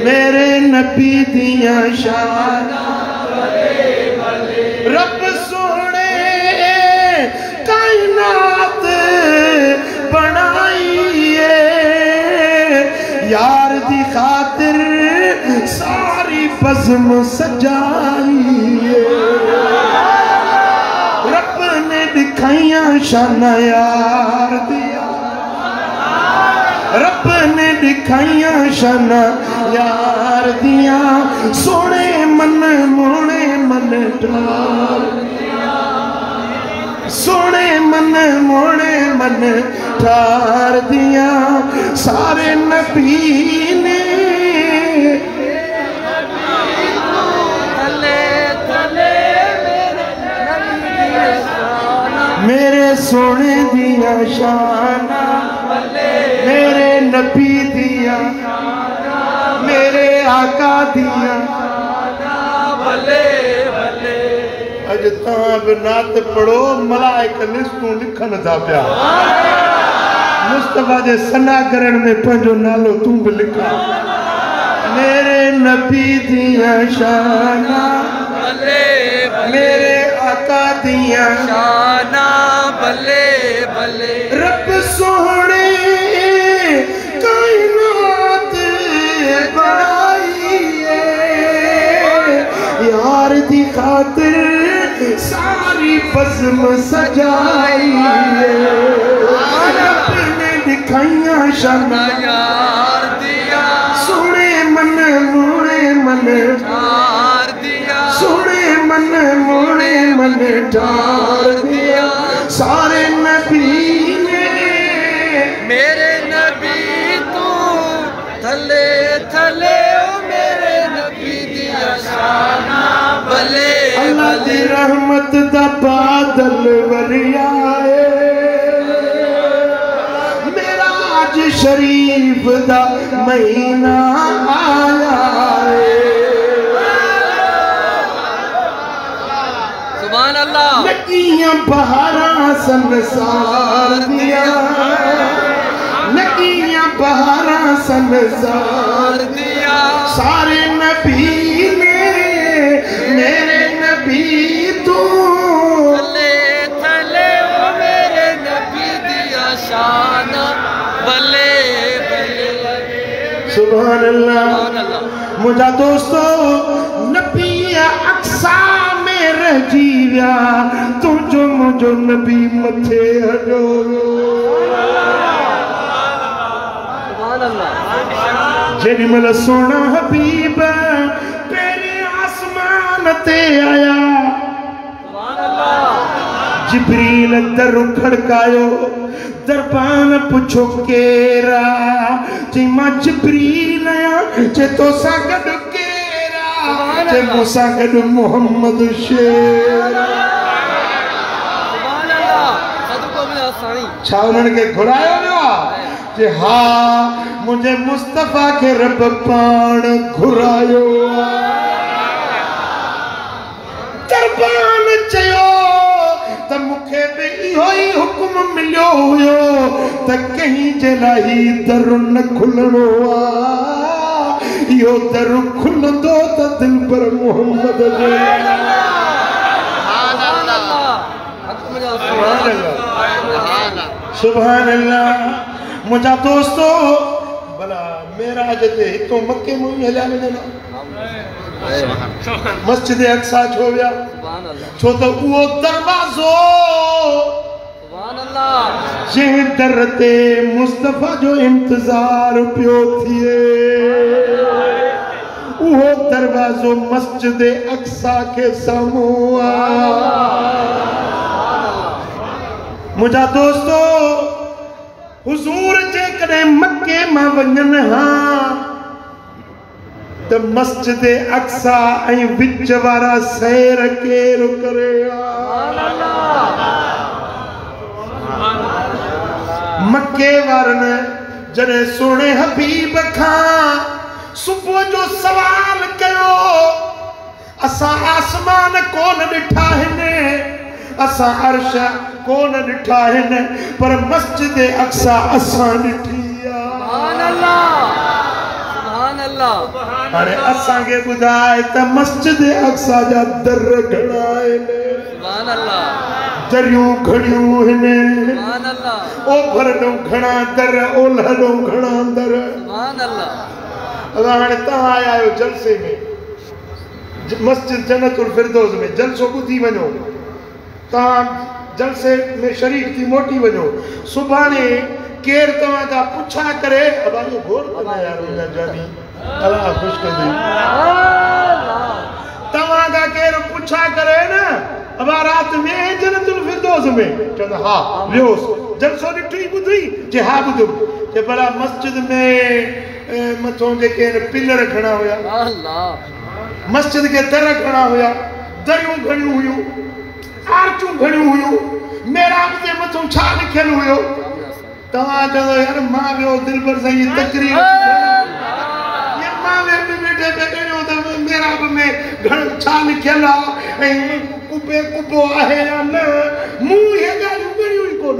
मेरे नबी दिया शान रब सोने कायनात बनाई यार दी खातिर सारी बज़्म सजाई रब ने दिखाइया शाना यार दिया रब ने दिखाइया शाना यार दिया सोने मन मोने मन ठार सोने मन मोने मन ठार दिया सारे नबी ने मेरे सोने दिया शाना मेरे नबी दिया मेरे आका दिया अज ताब नात पढ़ो मलाइक लिस्टूं लिखन था पिया मुस्तफा जे सना करण में पंजो नालो तू भी लिखा मेरे नबी दिया शाना मेरे आका दिया शाना भले भले रब सोने कायनात बनाई यार दी खातिर सारी बज़्म सजाई रब ने दिखाइया शाना यार दिया सोने मन मोने मन ठार दिया सोने मन मोने मन ठार दिया सारे नबी ने मेरे नबी तू थले थले मेरे नबी दिया शाना भले अल्लाह दी रहमत दा बादल वरियाए मेरा आज शरीफ दा महीना आया सुभान अल्लाह लगियां बहारा संसार दिया लगियां बहारा संसार दिया सारे नबी ने मेरे नबी तू थले थले मेरे नबी दिया शाना भले भले सुभान अल्लाह मुझा दोस्तों नबी अक्सा मेरे रहिजी विया तुंहिंजो मुंहिंजो नबी मथे हलियो जेॾी महिल सोना हबीब पहिरें आसमान ते आया जिब्रील दर खड़कायो दरबान पुछो केरा चई मां जिब्रील आया चे तोसां गॾु केरा चे मूंसां गॾु मोहम्मद शेर छा उन्हनि खे घुरायो वियो आहे जे हा मुंहिंजे मुस्तफ़ा खे रब पाण घुरायो दरबान चयो त मूंखे बि इहो ई हुकुम मिलियो हुयो त कंहिं जे लाइ दर न खुलणो आहे इहो दर खुलंदो त दिलबर मोहम्मद जो सुभान अल्लाह मुंहिंजा दोस्तो भला मेराज ते हितों मके में हलिया वञनि मस्जिद अक्सा छो विया छो त उहो दरवाज़ो जंहिं दर ते मुस्तफ़ा जो इंतज़ार पियो थिए उहो दरवाज़ो मस्जिद अक्सा के साम्हूं मुंहिंजा दोस्तो हुजूर जे कॾहिं मके मां वञनि हा त मस्जिद अक्सा ऐं विच वारा सैर केर करे मके वारनि जॾहिं सोने हबीब खां सुबुह जो सवाल कयो असां आसमान कोन ॾिठा आहिनि असां अर्श कोन ॾिठा आहिनि पर मस्जिद अक्सा असां ॾिठी हाणे असांखे ॿुधाए त मस्जिद अक्सा जा दर घणा आहिनि दरियूं घणियूं आहिनि ओभर ॾों घणा दर ओलह ॾों घणा दर हाणे तव्हां आया आहियो जलसे में मस्जिद जन्नतुल फिरदौस में जलसो ॿुधी वञो तव्हां जलसे में शरीक थी मोटी वञो सुभाणे केर तव्हां जा पुछा करे अबायो घोर कंदा यार उन जानी अल्लाह खुश कंदी तव्हां जा केर पुछा करे न अबा रात में जन्नतुल फिरदौस में चवंदा हा वियोस जलसो ॾिठी ॿुधी जे हा ॿुधो जे भला मस्जिद में मथों जेके पिलर खणा हुया मस्जिद के दर खणा हुया दरियूं घणियूं हुयूं आरचूं घणियूं हुयूं मेराब जे मथों छा लिखियल हुयो तव्हां चवंदो यार मां वियो दिलबर सां इहा तकरीर ये मां वेठे ॾिनो त मेराब में घण छा लिखियल आहे ऐं कुबे कुबो आहे या न मूं इहे ॻाल्हियूं घणियूं ई कोन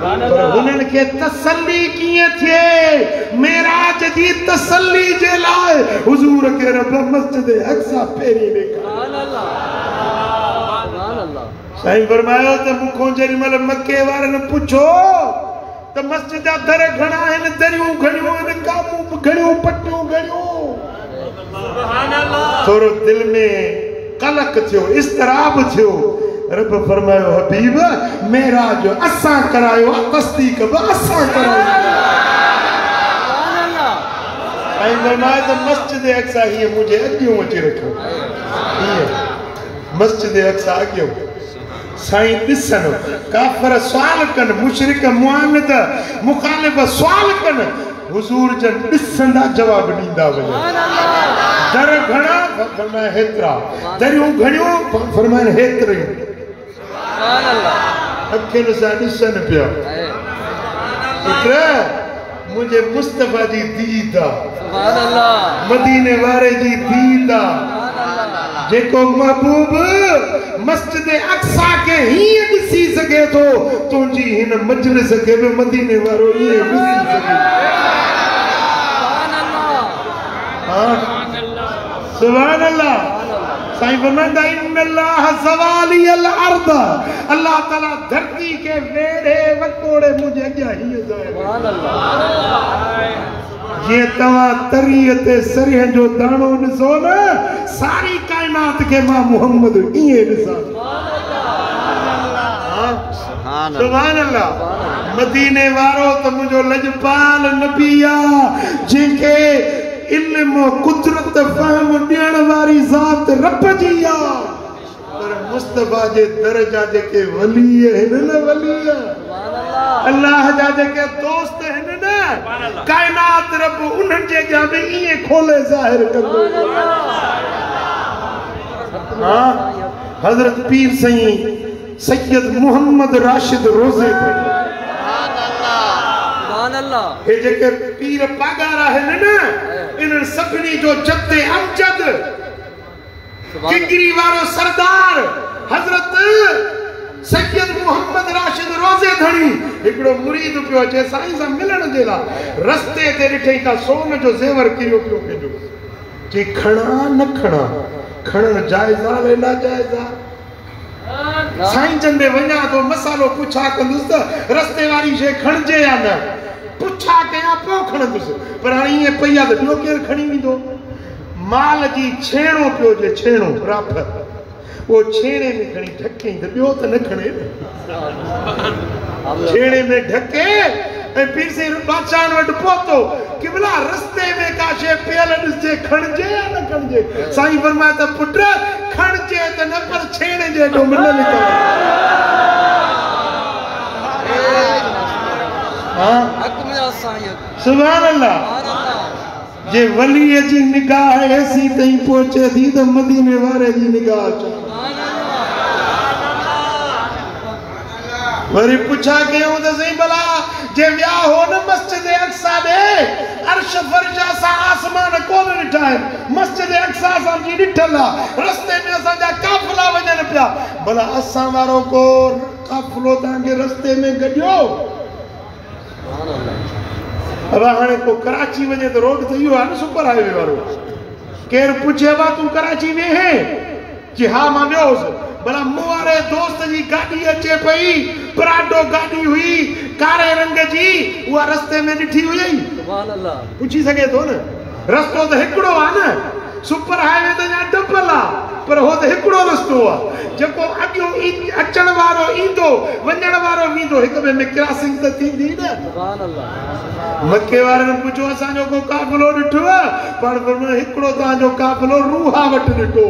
पर हुननि खे तसल्ली कीअं थिए मेराज जी तसल्ली जे लाइ हुजूर खे रब मस्जिद अक्सा फेरी ॾेखारियो साईं फरमायो त मूंखों जेॾी महिल मके वारनि पुछो त मस्जिद जा दर घणा आहिनि दरियूं घणियूं आहिनि कामूं घणियूं पटियूं घणियूं थोरो दिलि में कलक थियो इस्तराब थियो रब फरमायो हबीब मेराज असां करायो तस्दीक बि असां करायो ऐं फरमायो त मस्जिद अक्सा हीअ मुंहिंजे अॻियों अची रखियो हीअं मस्जिद अक्सा अॻियों साईं ॾिसनि काफ़र सुवाल कनि मुशरिक मुआनिद मुखालिफ़ सुवाल कनि हुजूर जन ॾिसंदा जवाब ॾींदा वञनि दर घणा फरमाए हेतिरा दरियूं घणियूं फरमाइनि हेतिरियूं अखियुनि सां ॾिसनि पिया मुझे मुस्तफा जी दीद मदीने वारे जी दीद जेको महबूब मस्जिद अक्सा के हीअं ॾिसी सघे थो तुंहिंजी हिन मजलिस खे बि मदीने वारो ईअं ॾिसी सघे सुभान अल्लाह साईं फरमाईंदा इन्नल्लाह ज़वालियल अर्द अल्लाह ताला धरती के वेड़े वकोड़े मुझे अॻियां हीअं ज़ाहिर ये तवा तरीयत सरिह जो दाणो ॾिसो न सारी कायनात के मां मोहम्मद इए ॾिसां सुभान अल्लाह मदीने वारो त मुंहिंजो लजपाल नबी आहे जंहिंखे इल्म कुदरत फहम ॾियण वारी ज़ात रब जी आहे पर मुस्तफा जे दर्जा जेके वली आहिनि न वली अल्लाह जा जेके दोस्त आहिनि न कायनात रब उन्हनि जे अॻियां बि ईअं खोले ज़ाहिर कंदो हाँ हज़रत पीर साईं सैयद मोहम्मद राशिद रोज़े हे जेके पीर पागार आहिनि न इन्हनि सभिनी जो जद्दे अमजद किंगरी वारो सरदार हज़रत सैयद मोहम्मद राशिद रोज़े धणी हिकिड़ो मुरीद पियो अचे साईं सां मिलण जे लाइ रस्ते ते ॾिठई त सोन जो ज़ेवर किरियो पियो पंहिंजो चई खणा न खणा खणण जाइज़ आहे न जाइज़ आहे साईं चंदे वञा तो मसालो पुछा कंदुसि त रस्ते वारी शइ खणजे या न पुछा कयां पियो खणंदुसि पर हाणे ईअं पई आहे त ॿियो केरु खणी वेंदो माल जी छेणो पियो जे छेणो राफ वो छेणे में खणी ढके त ॿियो त न खणे छेणे में ढके ऐं पीर साईं बादशाह वटि पहुतो कि भला रस्ते में का शइ पियल ॾिसजे खणजे या न खणजे साईं फरमाया त पुट खणजे त न पर छेणे जे हेॾो मिल निकिरे सुभान अल्लाह जे वलीअ जी निगाह ऐसी ताईं पहुचे थी त मदीने वारे जी निगाह वरी पुछा कयूं त सही भला जे विया हो न मस्जिद अक्सा ॾे अर्श फर्श असां आसमान कोन ॾिठा आहिनि मस्जिद अक्सा असां जी ॾिठल आहे रस्ते में असांजा काफ़िला वञनि पिया भला असां वारो को काफ़िलो तव्हांजे रस्ते में गॾियो अब हाणे को कराची वञे त रोड त इहो आहे न सुपर हाईवे वारो केरु पुछे बा तूं कराची वेहे कि हा मां वियोसि भला मूं वारे दोस्त जी गाॾी अचे पई पराडो गाॾी हुई कारे रंग जी उहा रस्ते में ॾिठी हुई पुछी सघे थो न रस्तो त हिकिड़ो आहे न सुपर हाईवे त अञा डबल आहे पर हो त हिकिड़ो रस्तो आहे जेको अॻियो अचण वारो ईंदो वञण वारो वेंदो हिक ॿिए में क्रॉसिंग त थींदी न मके वारनि पुछो असांजो को काफ़िलो ॾिठो आहे पर हिकिड़ो तव्हांजो काफ़िलो रूहा वटि ॾिठो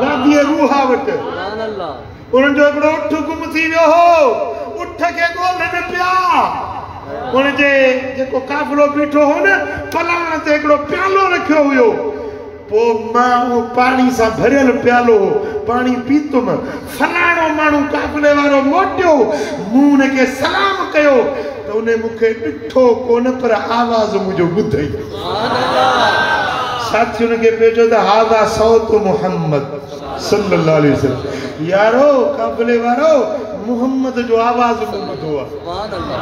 वादीअ रूहा वटि उन्हनि जो हिकिड़ो उठ गुम थी वियो हो उठ खे ॻोल्हनि पिया उनजे जेको काफ़िलो बीठो हो न पलाण ते हिकिड़ो प्यालो रखियो हुयो पोइ मां उहो पाणी सां भरियल प्यालो हो पाणी पीतुमि फलाणो माण्हू काफ़िले वारो मोटियो मूं हुनखे सलाम कयो त उन मूंखे ॾिठो कोन पर आवाज़ मुंहिंजो ॿुधई साथी हुनखे पियो चयो त हाज़ा सौत मुहम्मद सल्लल्लाहु अलैहि वसल्लम यारो काफ़िले वारो मुहम्मद जो आवाज़ ॿुधो आहे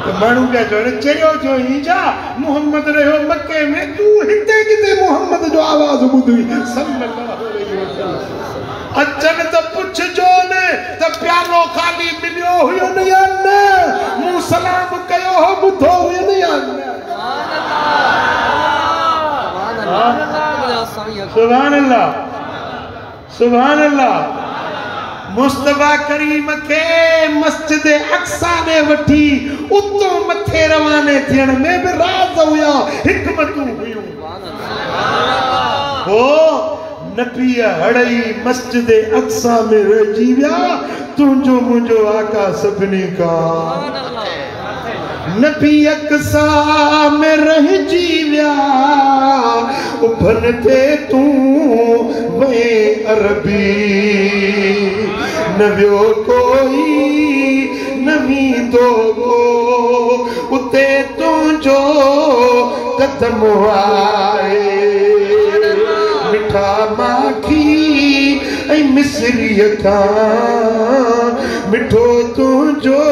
त माण्हू पिया चवनि चयो छो हीअं छा मुहम्मद रहियो मके में तूं हिते किथे मुहम्मद जो आवाज़ ॿुधी सल्लल्लाहु अलैहि वसल्लम अचनि त पुछजो न त प्यालो ख़ाली मिलियो हुयो न या न मूं सलाम कयो हो ॿुधो हुयो न या न सुभान अल्लाह सुभान अल्लाह मुस्तफा करीम के मस्जिद अक्सा ने वठी उतो मथे रवाने थियण में भी राज हुया हिकमतूं हुयूं हो नबी हड़ई मस्जिद अक्सा में रहिजी विया तुंहिंजो मुंहिंजो आका सभिनी का नबी अक्सा में रहिजी विया उभन ते तूं वे अरबी नव्यो कोई नवी दो उते तुझो कदम आए मिठा माखी ऐं मिसरी का मिठो तुझो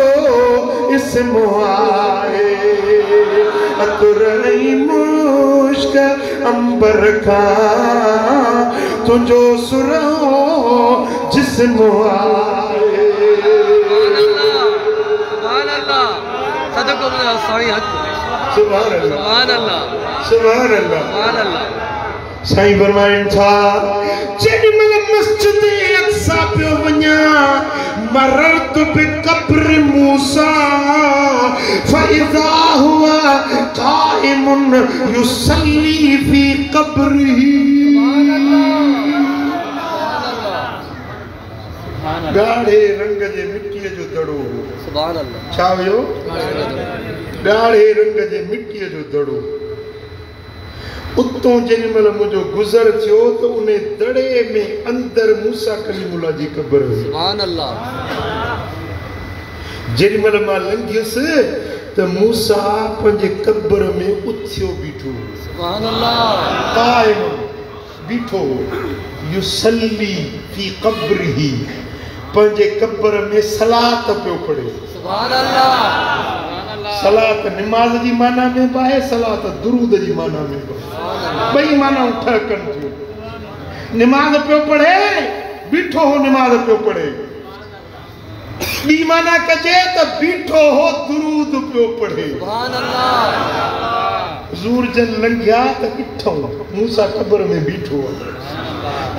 इसम आए अतुर ऐं मुश्क अंबर का तुझो सुरो जिस्म आए सुभान अल्लाह सदको साईं सुभान अल्लाह सुभान अल्लाह सुभान अल्लाह सुभान अल्लाह साईं फरमाइनि था जेॾी महिल मस्जिद अक़सा पियो वञा मररतु बिक़ब्र मूसा फ़इज़ा हुवा क़ाइमुन युसल्ली फ़ी क़ब्रिही ॻाढ़े रंग जे मिट्टीअ जो दड़ो सुभान अल्लाह छा हुयो ॻाढ़े रंग जे मिट्टीअ जो दड़ो उतो जेॾी महिल मुंहिंजो गुज़र थियो त उन दड़े में अंदर मूसा कलीमुल्लाह जी क़ब्र हुई सुभान अल्लाह जेॾी महिल मां लंघियुसि त मूसा पंहिंजे क़ब्र में उथियो बीठो सुभान अल्लाह क़ाइम बीठो युसल्ली फ़ी क़ब्रिही पंहिंजे क़ब्र में सलात पियो पढ़े सुभान अल्लाह सलात निमाज़ जी माना में बि आहे सलात दुरूद जी माना में बि ॿई मानाऊं ठहकनि थियूं निमाज़ पियो पढ़े बीठो हो निमाज़ पियो पढ़े ॿी माना कजे त बीठो हो दुरूद पियो पढ़े सुभान अल्लाह हुज़ूर जन लंघिया त ॾिठऊं मूसा क़ब्र में बीठो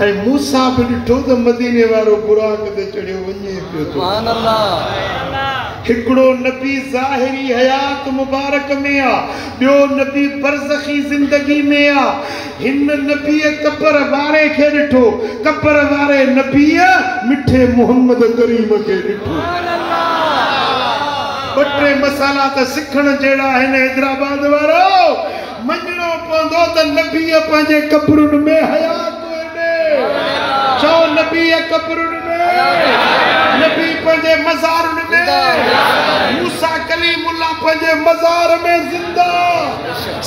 ऐं मूसा बि ॾिठो त मदीने वारो बुराक ते चढ़ियो वञे पियो थो सुभान अल्लाह हिकिड़ो नबी ज़ाहिरी हयात मुबारक में आ ॿियो नबी बरज़खी ज़िंदगी में आ हिन नबीअ क़ब्र वारे खे ॾिठो क़ब्र वारे नबीअ मिठे मोहम्मद करीम खे ॾिठो ॿ टे मसाला त सिखण जहिड़ा आहिनि हैदराबाद वारो मञणो पवंदो त नबीअ पंहिंजे क़ब्रुनि में हयात चओ नबीअ क़ब्रुनि में नबी पंहिंजे मज़ारुनि में मूसा कलीमुल्लाह पंहिंजे मज़ार में ज़िंदा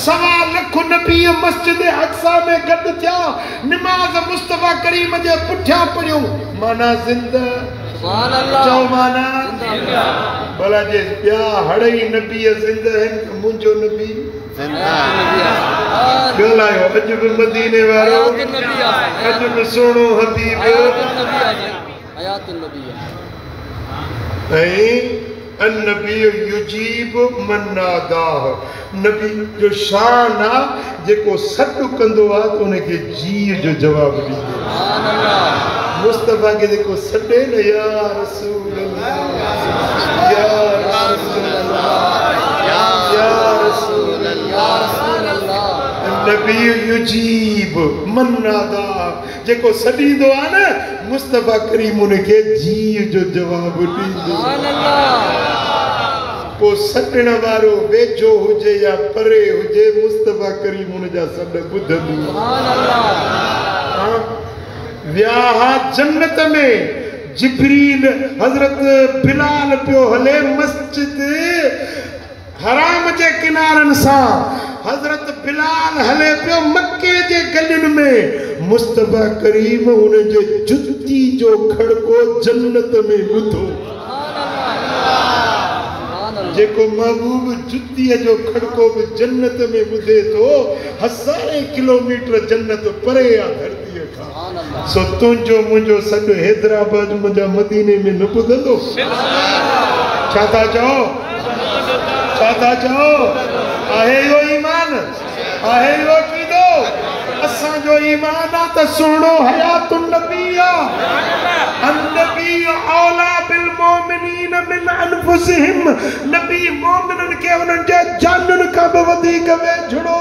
1.25 लख नबी मस्जिद अक़सा में गॾु थिया निमाज़ मुस्तफ़ा करीम जे पुठियां पढ़ियूं माना ज़िंदा सुभान अल्लाह चओ माना भला जे ॿिया हड़ई नबी ज़िंदा आहिनि त मुंहिंजो नबी ॻाल्हायो अॼु बि मदीने वारो अॼु बि सुहिणो हबीब ऐं अन्नबी युजीब मन नादाह नबी जो शान आहे जेको सॾु कंदो आहे त उनखे जीअ जो जवाबु ॾींदो मुस्तफ़ा खे जेको सॾे न या रसूल अल्लाह या रसूल अल्लाह या रसूल अल्लाह नबी युजीब मन नादाह जेको सॾींदो आहे न मुस्तफ़ा करीम उनखे जीअ जो जवाबु ॾींदो पोइ सॾण वारो वेझो हुजे या परे हुजे मुस्तफ़ा करीम उनजा सॾ ॿुधंदो विया जन्नत में जिब्रील हज़रत बिलाल पियो हले मस्जिद हराम जे किनारनि सां हज़रत बिलाल हले पियो मक्के जे गलियुनि में मुस्तफ़ा करीम उनजे जुती जो खड़को जन्नत में ॿुधो जेको महबूब जुतीअ जो खड़को बि जन्नत में ॿुधे थो 1000 किलोमीटर जन्नत परे आहे धरतीअ खां सो तुंहिंजो मुंहिंजो सॾु हैदराबाद मुंहिंजा मदीने में न ॿुधंदो छा था चओ छा था चओ आहे इहो ईमान आहे इहो क़ीदो असांजो ईमान आहे त सुहिणो हयातुन नबी आहे अन्नबी औला बिल मोमिनीन मिन अनफुसिहिम नबी मोमिननि खे उन्हनि जे जाननि खां बि वधीक वेझड़ो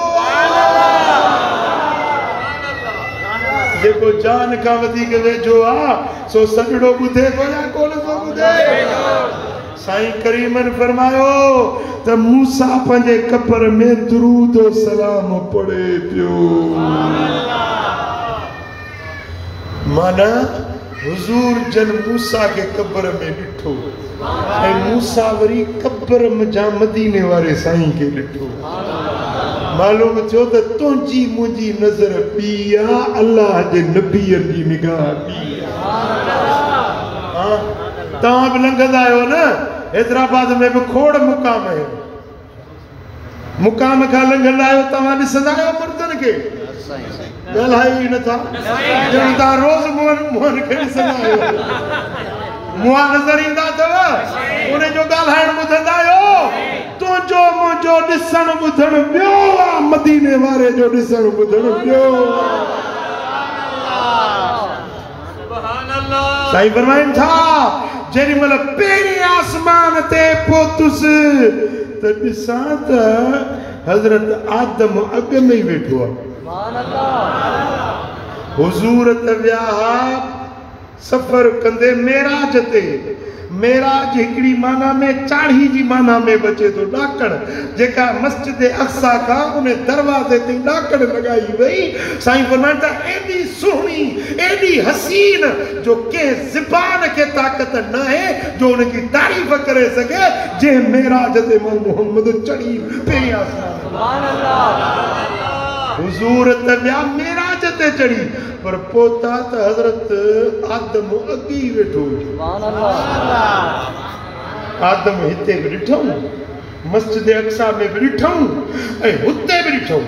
जेको जान खां वधीक वेझो आहे सो सॼड़ो ॿुधे थो या कोन थो ॿुधे साईं करीमन फरमायो त मूसा पंहिंजे क़ब्र में दुरूद ओ सलाम पढ़े पियो माना हुजूर जन मूसा के क़ब्र में ॾिठो ऐं मूसा वरी क़ब्र जा मदीने वारे साईं खे ॾिठो मालूम थियो त तुंहिंजी मुंहिंजी नज़र ॿी आहे अल्लाह जे नबीअ जी निगाह ॿी आहे तव्हां बि लंघंदा आहियो न हैदराबाद में बि खोड़ मुक़ाम आहे मुक़ाम खां लंघंदा आहियो तव्हां ॾिसंदा आहियो मुर्दनि खे ॻाल्हायो ई नथा ॼण तव्हां रोज़ मुंहनि खे ॾिसंदा आहियो मुंहं नज़र ईंदा अथव उन जो ॻाल्हाइण ॿुधंदा आहियो तूं मुझो ॾिसण ॿुधण ॿियो आहे मदीने वारे जो ॾिसण ॿुधण ॿियो साईं फरमाइनि था जेॾी महिल पहिरीं आसमान ते पहुतुसि त ॾिसां त हज़रत आदम अॻ में ई वेठो आहे हुज़ूर त विया सफ़र कंदे मेराज ते मेराज हिकिड़ी माना में चाढ़ी जी माना में बचे तो ॾाकण जेका मस्जिद अक़सा खां उन दरवाज़े ते ॾाकण लॻाई वई साईं फरमाइनि था एॾी सुहिणी एॾी हसीन जो कंहिं ज़बान खे ताक़त न आहे जो उनजी तारीफ़ करे सघे जंहिं मेराज ते मोहम्मद चढ़ी पहिरीं आसमान हुज़ूर त विया मेराज ते चढ़ी पर पहुता त हज़रत आदम अॻी वेठो आदम हिते बि ॾिठऊं मस्जिद अक़सा में बि ॾिठऊं ऐं हुते बि ॾिठऊं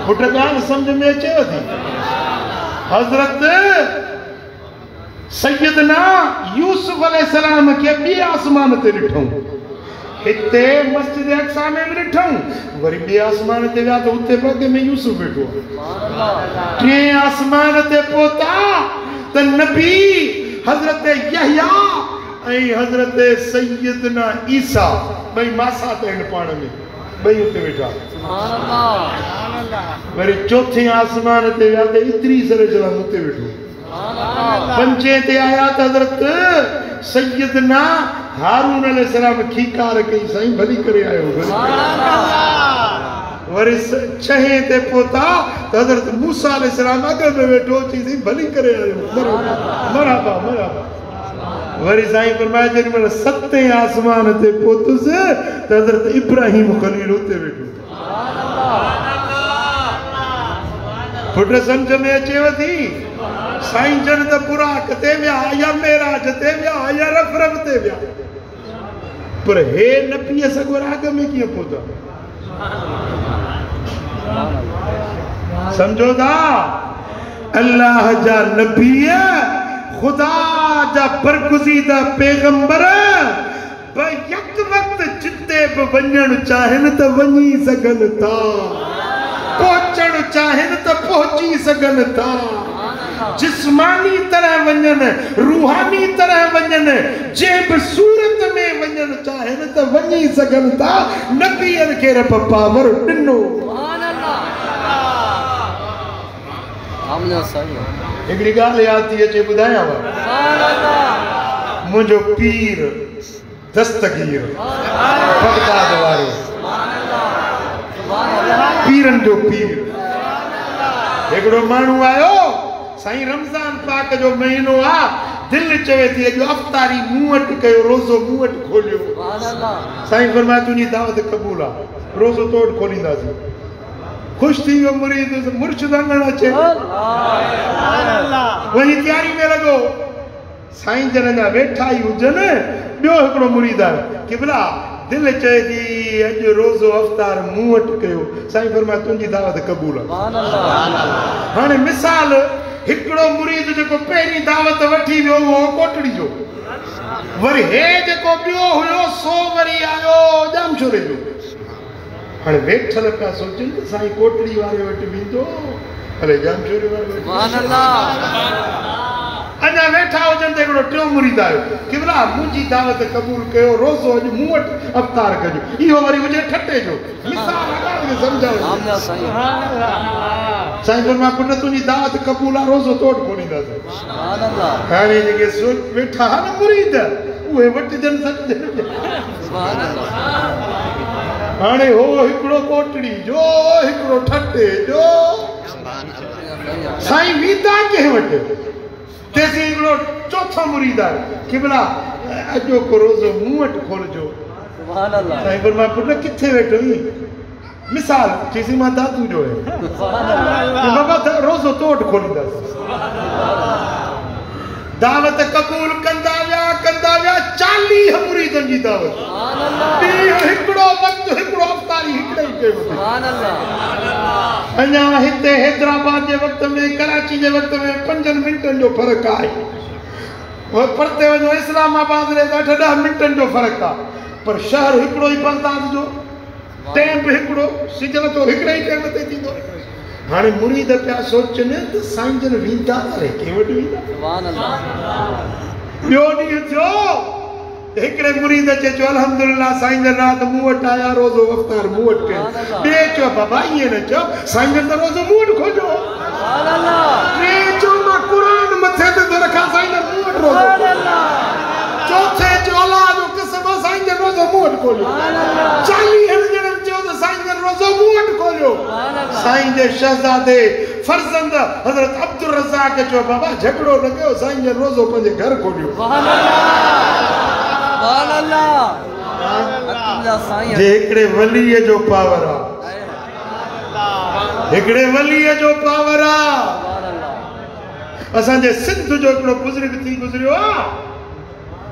पुट ॻाल्हि सम्झ में अचेव थी हज़रत सैयदना यूसुफ अलैहिस्सलाम खे ॿिए आसमान ते ॾिठऊं हिते मस्जिद अक़सा में बि ॾिठऊं वरी ॿिए आसमान ते विया त हुते बॻे में यूसुफ वेठो टे आसमान ते पहुता त नबी हज़रत यहया ऐं हज़रत सैयदना ईसा ॿई मासा आहिनि पाण में ॿई हुते वेठा वरी चौथे आसमान ते विया त एतिरी सरेजलाम हुते वेठो पंजे ते आया त हज़रत सैयदना हारून अलैहिस्सलाम खीकार कई साईं भली करे आयो वरी छहे ते पहुता त हज़रत मूसा अलैहिस्सलाम अॻ में वेठो चई भली करे आयो मरहबा मरहबा वरी साईं फरमाए जेॾी महिल सतें आसमान ते पहुतुसि त हज़रत इब्राहिम ख़लील हुते वेठो पुट सम्झ में अचेव थी साईं जन त बुराक ते विया या मेराज ते विया या रफ़रफ़ ते विया पर हे न पीए सघो राग में कीअं पहुता समझो था अल्लाह जा नबी खुदा जा बरगुज़ीदा पैगंबर यक वक्त जिते बि वञण चाहिनि त वञी सघनि था पहुचण चाहिनि त पहुची सघनि था जिस्मानी तरह वञनि रूहानी तरह वञनि जंहिं बि सूरत में वञण चाहिनि त वञी सघनि था नबीअनि खे रब पावर ॾिनो हिकिड़ी ॻाल्हि यादि थी अचे ॿुधायांव मुंहिंजो पीर दस्तगीर बगदाद वारो पीरनि जो पीर हिकिड़ो माण्हू आयो साईं रमज़ान पाक जो महीनो आहे दिलि चवे थी अॼु अफ़्तारी मूं वटि कयो रोज़ो मूं वटि खोलियो साईं फरमाए तुंहिंजी दावत क़बूल आहे रोज़ो तो वटि खोलींदासीं ख़ुशि थी वियो मुरीद मुर्शिद अंगण अचे वही तयारी में लॻो साईं जन जा वेठा ई हुजनि ॿियो हिकिड़ो मुरीद आहे कि भला दिलि चए थी अॼु रोज़ो अफ़्तार मूं वटि कयो साईं फरमाए तुंहिंजी दावत क़बूल आहे हाणे मिसाल हिकिड़ो मुरीद जेको पहिरीं दावत वठी वियो उहो कोटड़ी जो वरी हे जेको ॿियो हुयो सो वरी आयो जामशोरे जो हाणे वेठल पिया सोचनि त साईं कोटड़ी वारे वटि वेंदो अरे जामशोरे वारे अञा वेठा हुजनि त हिकिड़ो टियों मुरीद आयो कि भला मुंहिंजी दावत क़बूल कयो रोज़ो अॼु मूं वटि अफ़्तार कजो इहो वरी हुजे ठटे जो साईं फरमाए पुट तुंहिंजी दावत क़बूल आहे रोज़ो तो वटि खोलींदासीं हाणे जेके वेठा न मुरीद उहे वटिजनि हाणे हो हिकिड़ो कोटड़ी जो हिकिड़ो ठटे जो साईं वीता कंहिं वटि तेसी हिकिड़ो चौथो मुरीद आहे कि भला अॼो को रोज़ो मूं वटि खोलिजो साईं फरमाए पुट किथे वेठो ई मिसाल चईसी मां दादू जो है बाबा रोज़ो तो वटि खोलींदासीं दावत क़बूल कंदा विया 40 मुरीदनि जी दावत हिकिड़ो वक़्तु हिकिड़ो अफ़्तारी हिकिड़े ई कयो अञा हिते हैदराबाद जे वक़्त में कराची जे वक़्त में 5 मिंटनि जो फ़र्क़ु आहे वो परते वञो इस्लामाबाद रे 8-10 मिंटनि जो फ़र्क़ु आहे, पर शहर हिकिड़ो ई बगदाद जो, टाइम बि हिकिड़ो, सिजल तो हिकिड़े ई टाइम ते थींदो। हाणे मुरीद पिया सोचनि त साईं जन वेंदा रे के वटि वेंदा। सुभान अल्लाह। ॿियो ॾींहुं थियो हिकिड़े मुरीद चयो अल्हम्दुलिल्लाह साईं जन राति मूं वटि आया, रोज़ो अफ़्तार मूं वटि कयो। ॿिए चयो बाबा ईअं न चयो, साईं जन त रोज़ो मूं वटि खोजो। सुभान अल्लाह। टे चयो मां क़ुरान मथे ते रखां, साईं जन मूं वटि रोज़ो। सुभान अल्लाह। चौथे चयो अलाह जो कसम आहे साईं जन रोज़ो मूं वटि खोलियो। 40 ॼणनि चयो त साईं जन रोज़ो मूं वटि खोलियो। साईं जे शहज़ादे फर्ज़ंद हज़रत अब्दुल रज़ाक चयो बाबा झगड़ो न कयो, साईं जन रोज़ो पंहिंजे घर खोलियो। सुभान अल्लाह। अल्लाह साईं जे हिकिड़े वलीअ जो पावर आहे, हिकिड़े वलीअ जो पावर आहे। सुभान अल्लाह। असांजे सिंध जो हिकिड़ो बुज़ुर्ग थी गुज़रियो आहे,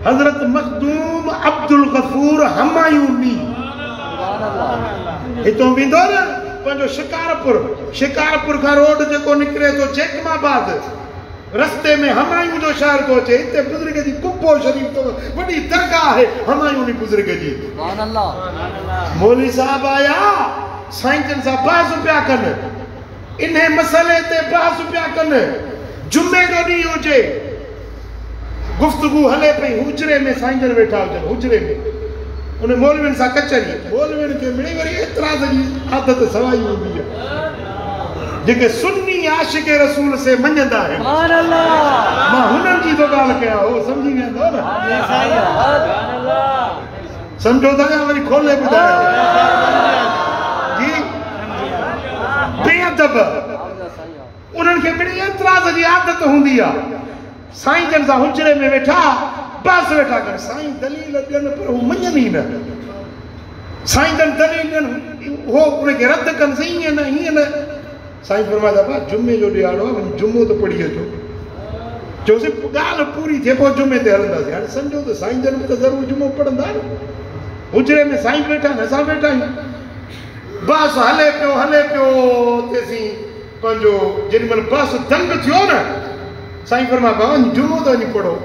हज़रत मखदूम अब्दुल गफूर हमायूनी। सुभान अल्लाह। हितों वेंदो न पंहिंजो शिकारपुर खां रोड जेको निकिरे थो जैकमाबाद, रस्ते में हमायूं जो शहर थो अचे। हिते बुज़ुर्ग जी कुब्बो शरीफ़ तो वॾी दरगाह आहे हमायूनी बुज़ुर्ग जी। सुभान अल्लाह। मौलवी साहब आया, साईं जन सां बहस पिया कनि, इन मसइले ते बहस पिया कनि। जुमे जो ॾींहुं हुजे, गुफ्तगू हले पई, हुजरे में साईं जन वेठा हुजनि, हुजरे में उन मौलवियुनि सां कचहरी। मौलवियुनि खे मिड़ी वरी एतिराज़ जी आदत सवाई हूंदी आहे, जेके सुन्नी आशिक़ रसूल से मञंदा आहिनि। सुभान अल्लाह। मां हुननि जी थो ॻाल्हि कयां, हो सम्झी वेंदो न। सुभान अल्लाह। सम्झो था या वरी खोले ॿुधायो जी। बेअदब उन्हनि खे मिड़ी एतिराज़ जी आदत हूंदी आहे। साईं जन सां हुजरे में वेठा बस वेठा कर, साईं दलील ॾियनि पर हू मञनि ई न। साईं जन दलील ॾियनि, हो उनखे रद्द कनि, सही ईअं न हीअं न। साईं फरमाईंदा बा जुमे जो ॾियारो आहे, वञी जुमो त पढ़ी अचो। चयोसीं ॻाल्हि पूरी थिए पोइ जुमे ते हलंदासीं। हाणे सम्झो त साईं जन बि त ज़रूरु जुमो पढ़ंदा न। हुजरे में साईं वेठा आहिनि, असां वेठा आहियूं। बस हले पियो तेसीं पंहिंजो जेॾीमहिल बस दंग थियो न, साईं फरमा बाबा जुमो त वञी पढ़ो।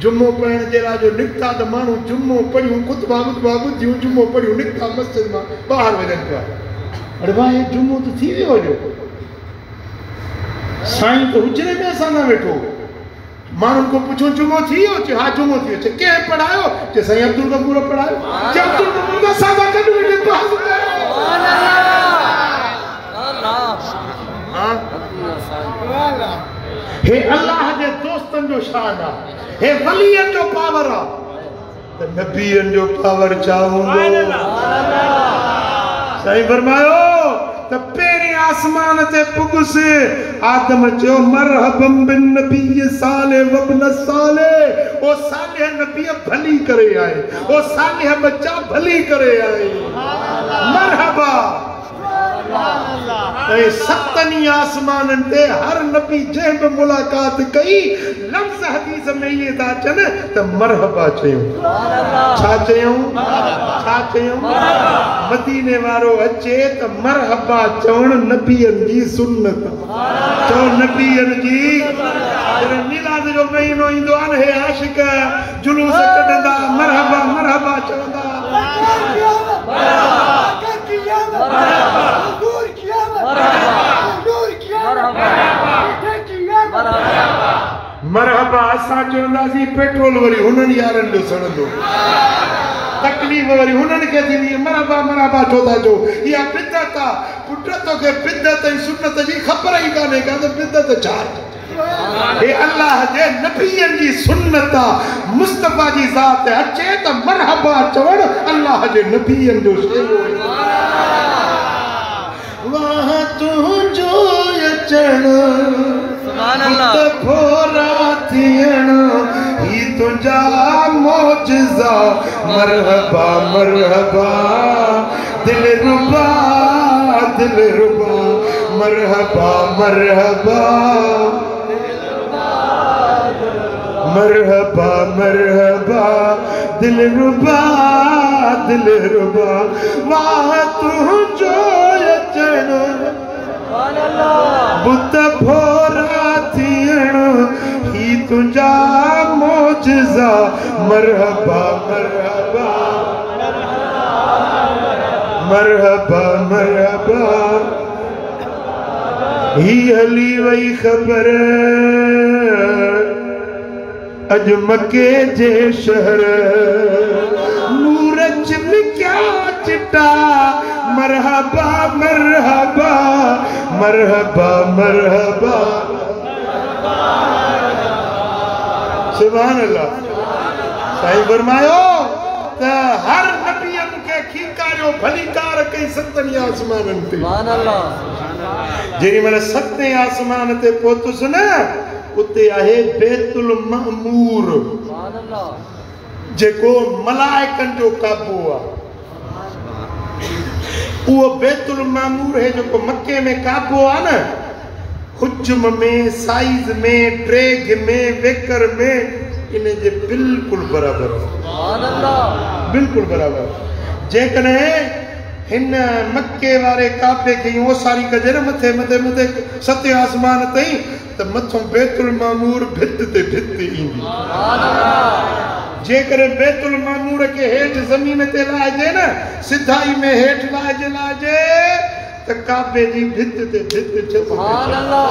जुमो पढ़ण जे लाइ जो निकिता त माण्हू जुमो पढ़ियूं, ख़ुतबा ॿुधियूं, जुमो पढ़ियूं, निकिता मस्जिद मां ॿाहिरि वञनि पिया। अरे भाउ हे जुमो त थी वियो हुयो, साईं त हुजरे में असां सां वेठो। माण्हुनि खां पुछो जुमो थी वियो? चए हा जुमो थी वियो। चए कंहिं पढ़ायो? चए साईं अब्दुल गफूर पढ़ायो। चए अब्दुल गफूर असां सां गॾु वेठे बहस कयो। हे अल्लाह जे दोस्तनि जो शान आहे, हे वलीअनि जो पावर आहे, त नबीअनि जो पावर छा हूंदो। साईं फरमायो त पहिरें आसमान ते पुगुस, आदम चयो मरहबम बिन नबी साले वबन साले। ओ साले नबी भली करे आए, ओ साले बच्चा भली करे आए। मरहबा। सतनी आसमाननि ते हर नबी जंहिं बि मुलाक़ात कई, लफ़्ज़ हदीस में इहे था अचनि त मरहबा चयूं। छा चयूं? मदीने वारो अचे त मरहबा चवण नबीअनि जी सुन्नत। चओ नबीअनि जी। मीलाद जो महीनो ईंदो आहे न, हे आशिक जुलूस कढंदा, मरहबा मरहबा चवंदा। मरहबा असां चवंदासीं, पेट्रोल वरी हुननि यारनि जो सड़ंदो, तकलीफ़ वरी हुननि खे थींदी। मरहबा मरहबा छो था चओ? इहा बिदत आहे। पुट तोखे बिदत ऐं सुन्नत जी ख़बर ई कान्हे का त बिदत छा आहे। हे अल्लाह जे नबीअनि जी सुन्नत आहे, मुस्तफ़ा जी ज़ात अचे त मरहबा चवण अल्लाह जे नबीअनि जो शेर। वाह तुंहिंजो अचण, सुभान अल्लाह, भोरा थियण, ही तुंहिंजा मौजज़ा। मरहबा मरहबा दिलरुबा दिलरुबा, मरहबा मरहबा मरहबा मरहबा दिलरुबा दिलरुबा। वाह तुंहिंजो अचण, बुत भोरा थियण, ही तुंहिंजा मोजज़ा मरहबा मरहबा मरहबा मरहबा ही हली वई ख़बर अज मके जे शहर नूर चिमकिया चिट्टा मरहबा मरहबा मरहबा मरहबा सुभान अल्लाह। साईं फरमायो त हर नबी के खीकारियो भलीकार कई सतनि आसमानन ते सुभान अल्लाह। जेडी मन सते आसमान ते पहुतुस न उते आहे बैतुल मामूर सुभान अल्लाह। जेको मलाइकन जो काबू आ वो बैतुल मामूर है जो मक्के में काबू आ न हुज्म में साइज में ड्रैग में वेकर में इन जे बिल्कुल बराबर सुभान अल्लाह। बिल्कुल बराबर जेकने हिन मक्के वारे काबे के ओ सारी कजर मथे मथे मथे सते आसमान तई त मथों बैतुल मामूर भित ते भित इंदी सुभान अल्लाह। जेकर बैतुल मामूर के हेठ जमीन ते लाजे न सिधाई में हेठ लाजे त काबे जी भित ते भित सुभान अल्लाह।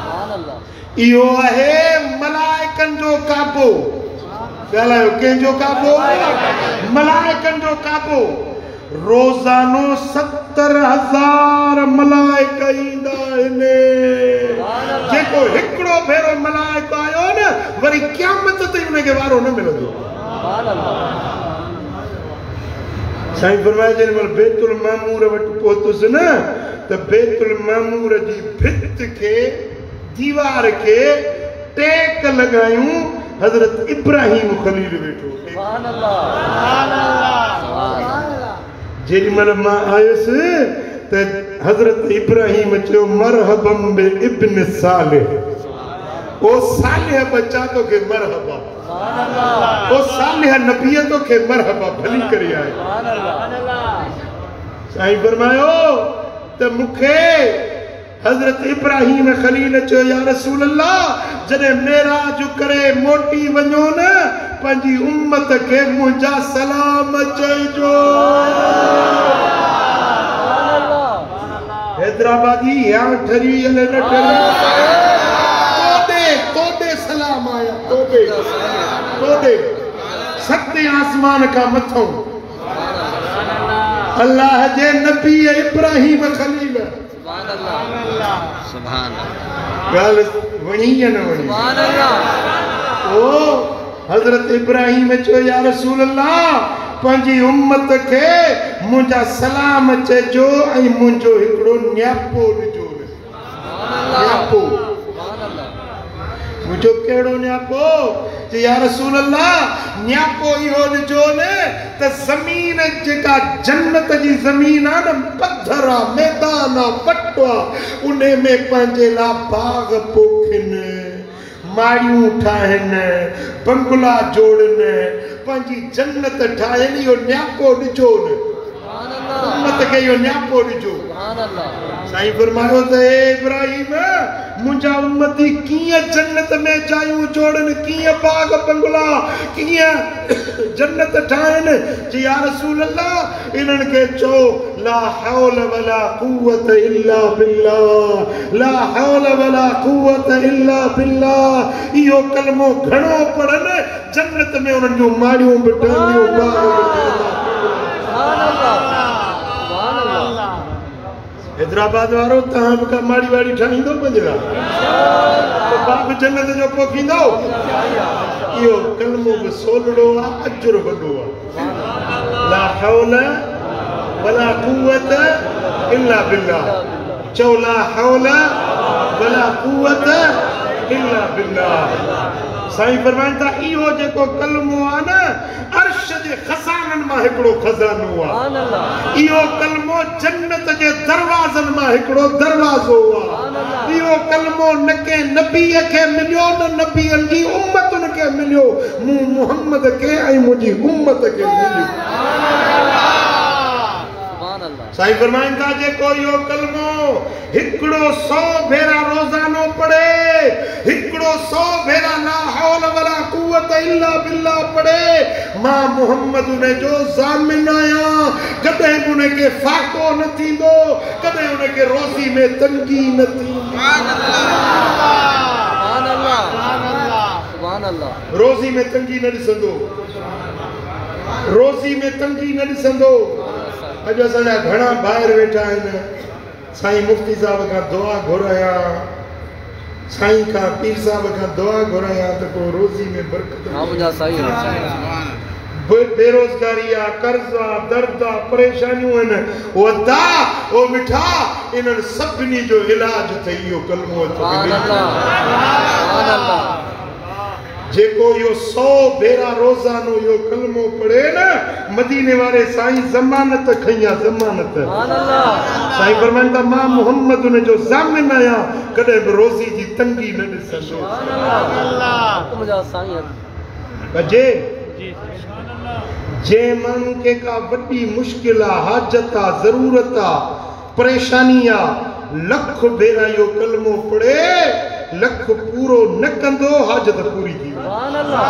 सुभान अल्लाह। इहो आहे मलाइकन जो काबो ॻाल्हायो कंहिंजो काबो मलाइकन जो काबो रोज़ानो 70,000 मलाइका ईंदा आहिनि जेको हिकिड़ो भेरो मलाइको आयो न वरी क़यामत ते उनखे वारो न मिलंदो। सुभान अल्लाह। साईं फरमाए जेॾी महिल बैतुल मामूर वटि पहुतुस न त बैतुल मामूर जी भित के दीवार के टेक लगायूं हजरत इब्राहिम खलील वेठो। सुभान अल्लाह। सुभान अल्लाह। जेॾी महिल मां आयुसि त हजरत इब्राहिम चयो मरहबम बि इब्न सालिह ओ सालिह बच्चा तो के मरहबा सुभान अल्लाह। ओ सालिह नबी तो के मरहबा भली करे आए। सुभान अल्लाह। साईं फरमायो त मूंखे हजरत इब्राहिम खलील चयो या रसूल अल्लाह जॾहिं मेराज करे मोटी वञो न पंहिंजी उम्मत खे मुंहिंजा सलाम चइजो। हैदराबादी या ठरी अले न ठरी तोड़े सलाम आया तोड़े सते आसमान का मथों अल्लाह जे नबी इब्राहिम खलील सुभान अल्लाह। सुभान अल्लाह। गाल वणी या न वणी सुभान अल्लाह। ओ हजरत इब्राहिम चयो या रसूल अल्लाह पंहिंजी उम्मत खे मुंहिंजा सलाम चइजो ऐं मुंहिंजो हिकिड़ो न्यापो ॾिजो। न्यापो मुंहिंजो कहिड़ो न्यापो चयो या रसूल अल्लाह न्यापो इहो ॾिजो न त ज़मीन जेका जन्नत जी ज़मीन आहे न पत्थर आहे मैदान आहे पटो आहे उन में पंहिंजे लाइ बाग पोखनि माड़ियूं ठाहिनि बंगला जोड़नि पंहिंजी जन्नत ठाहिनि इहो न्यापो ॾिजो न उम्मत खे इहो न्यापो ॾिजो। साईं फरमायो त हे इब्राहिम मुंहिंजा उम्मती कीअं जन्नत में जायूं जोड़नि कीअं बाग बंगला कीअं जन्नत ठाहिनि जी या रसूल अल्लाह इन्हनि खे चओ ला हौल वला कुव्वत इल्ला बिल्लाह ला हौल वला कुव्वत इल्ला बिल्लाह। इहो कलमो घणो पढ़नि जन्नत में उन्हनि जूं माड़ियूं बि ठहंदियूं बाग बि ठहंदा। हैदराबाद वारो तहां बि का माड़ी वाड़ी ठाहींदो पंजरा तो बाग जन्नत जो पोखींदो। इहो कलमो बि सोलड़ो आहे अजर वॾो आहे ला हौल वला कुव्वत इल्ला बिल्लाह। चओ ला हौल वला कुव्वत इल्ला बिल्लाह। साईं फरमाइनि था इहो जेको कलमो आहे न अर्श जे खज़ाननि मां हिकिड़ो खज़ानो आहे। इहो कलमो जन्नत जे दरवाज़नि मां हिकिड़ो दरवाज़ो आहे। इहो कलमो न के नबीअ खे मिलियो न नबीअनि जी उम्मतुनि खे मिलियो मूं मुहम्मद खे ऐं मुंहिंजी उम्मत खे मिलियो। साईं फरमाइनि था जेको इहो कलमो हिकिड़ो 100 भेरा रोज़ानो पढ़े हिकिड़ो 100 भेरा ला हौल वला कुव्वत इल्ला बिल्लाह पढ़े मां मोहम्मद ने जो ज़ामिन आया कदे उन्हें के फाको न थींदो कदे उन्हें के रोज़ी में तंगी न थींदी सुभान अल्लाह सुभान अल्लाह रोज़ी में तंगी न ॾिसंदो रोज़ी में तंगी न ॾिसंदो अॼु असांजा घणा ॿाहिरि वेठा आहिनि साईं मुफ्ती साहब खां दुआ घुराया साईं खां पीर साहब खां दुआ घुराया त को रोज़ी में बरकत बेरोजगारी आ कर्ज आ दर्द आ परेशानियूं आहिनि वो दा वो मिठा इन्हनि सभिनी जो इलाज त इहो कलमो जेको यो 100 भेरा रोजानो यो कलमो पढ़े न मदीने वाले साईं ज़मानत खैया ज़मानत सुभान अल्लाह साईं फरमाइंदा मां मोहम्मद ने जो ज़ामिन आया कदे भी रोज़ी जी तंगी न ॾिसंदो सुभान अल्लाह मुंहिंजा साईं जे जे माण्हू के का वॾी मुश्किल आ हाजत आ ज़रूरत आ परेशानी आ लख भेरा यो कलमो पढ़े लख पूरो न कंदो हाजत पूरी थी सुभान अल्लाह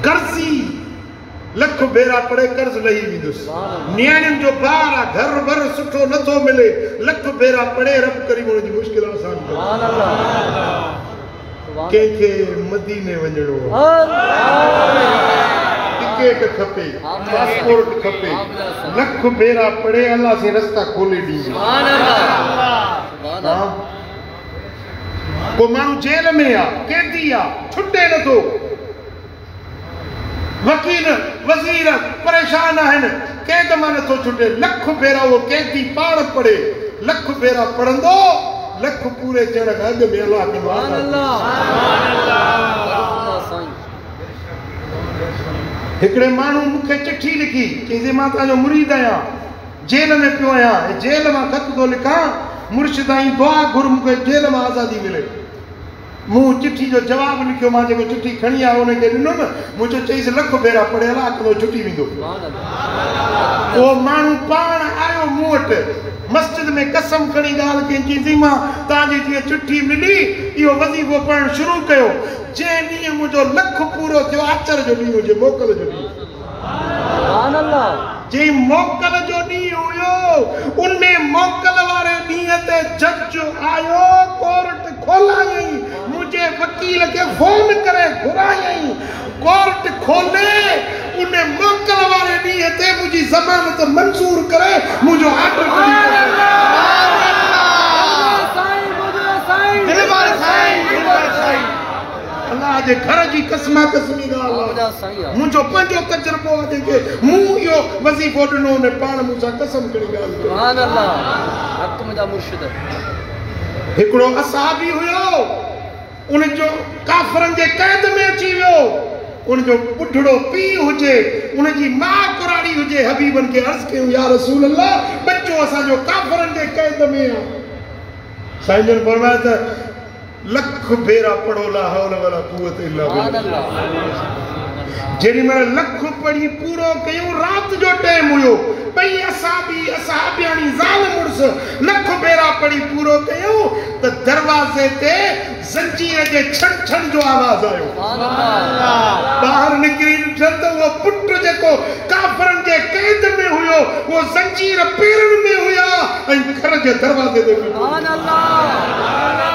कर्ज़ी लख भेरा पढ़े कर्ज लही वेंदुस नियाणियुनि जो ॿार आ घर भर सुठो नथो मिले लख भेरा पढ़े रब करीम उन जी मुश्किल आसान करे सुभान अल्लाह के मदीने वञणो टिकट खपे पासपोर्ट खपे लख भेरा पढ़े अल्लाह से रास्ता खोले दी सुभान अल्लाह को माण्हू जेल में आ कैदी आ छुटे नथो वकील वजीर परेशान आहिनि कैद मां नथो छुटे लख भेरा वो कैदी पाण पढ़े लख भेरा पढ़ंदो लख पूरे थियण खां अॻु में अल्लाह सुभान अल्लाह हिकिड़े माण्हू मूंखे चिठी लिखी चई मां तव्हांजो मुरीद आहियां जेल में पियो आहियां जेल मां ख़त थो लिखां मुर्शिद आई दुआ घुर मूंखे जेल मां आज़ादी मिले मूं चिठी जो जवाब लिखियो मां जेको चिठी खणी आयो उनखे ॾिनुमि मुंहिंजो चईसि लख भेरा पढ़ियल आहे अॻिलो छुटी वेंदो उहो माण्हू पाण आयो मूं वटि मस्जिद में कसम खणी ॻाल्हि कई चई मां तव्हांजी जीअं चिठी मिली इहो वज़ीफ़ो पढ़णु शुरू कयो जंहिं ॾींहुं मुंहिंजो लख पूरो थियो आचर जो ॾींहुं हुजे मोकल जो ॾींहुं सुभान अल्लाह जी मोकल जो ॾींहुं हुयो उन मोकल वारे ॾींहुं ते जज आयो कोर्ट खोलायई मुझे वकील के फोन करे घुरायई कोर्ट खोले उन मोकल वारे ॾींहुं ते मुंहिंजी ज़मानत मंज़ूर करे मुंहिंजो आर्डर कढी अल्लाह जे घर जी कसमा कसमी ॻाल्हि मुंहिंजो पंहिंजो तजुर्बो आहे जेके मूं इहो वज़ीफ़ो ॾिनो उन पाण मूंसां कसम खणी ॻाल्हि सुभान अल्लाह हक़ मुंहिंजा मुर्शिद हिकिड़ो असहाबी हुयो उनजो काफ़रनि जे क़ैद में अची वियो उनजो ॿुढड़ो पीउ हुजे उनजी माउ कुराड़ी हुजे हबीबनि खे अर्ज़ कयो या रसूल अल्लाह बच्चो असांजो काफ़रनि जे क़ैद में आहे साईं जन फरमाया त लख भेरा पढ़ो ला हौल वला कुव्वत इल्ला बिल्लाह जेडी महिल लख पढ़ी पूरो कयूं रात जो टाइम हुयो भई असहाबियाणी ज़ाल मुर्स लख भेरा पढ़ी पूरो कयूं त दरवाज़े ते ज़ंजीर जे छण छण जो आवाज़ आयो ॿाहिरि निकिरी ॾिठनि त उहो पुट जेको काफ़रनि जे क़ैद में हुयो उहो ज़ंजीर पेरनि में हुया ऐं घर जे दरवाज़े ते सुभान अल्लाह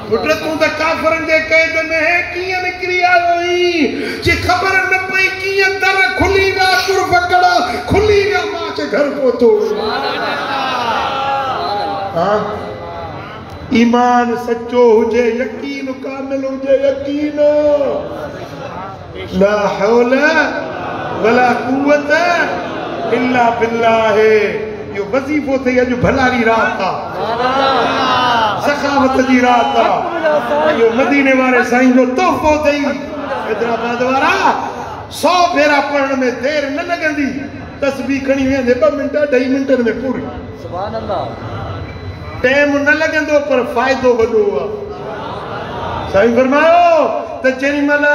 पुट तूं त काफ़रनि जे क़ैद में है कीअं निकिरी आयो हुई जे ख़बर न पई कीअं दर खुली विया तुर फकड़ा खुली विया मां जे घर पहुतो हाँ ईमान सच्चो हुजे यकीन कामिल हुजे यकीन ला हौल वला कुव्वत इल्ला बिल्लाह यो वज़ीफ़ो थे अॼु भलारी रात आ सखावत जी रात आ यो मदीने वाले साईं जो तोहफ़ो थई हैदराबाद वारा 100 भेरा पढ़ण में देर न लगंदी तस्बीह खणी वेंदे 2 मिंट 2.5 मिंटनि में पूरी सुभान अल्लाह टाइम न लगंदो पर फ़ाइदो वॾो आहे साईं फरमायो त जेॾी महिल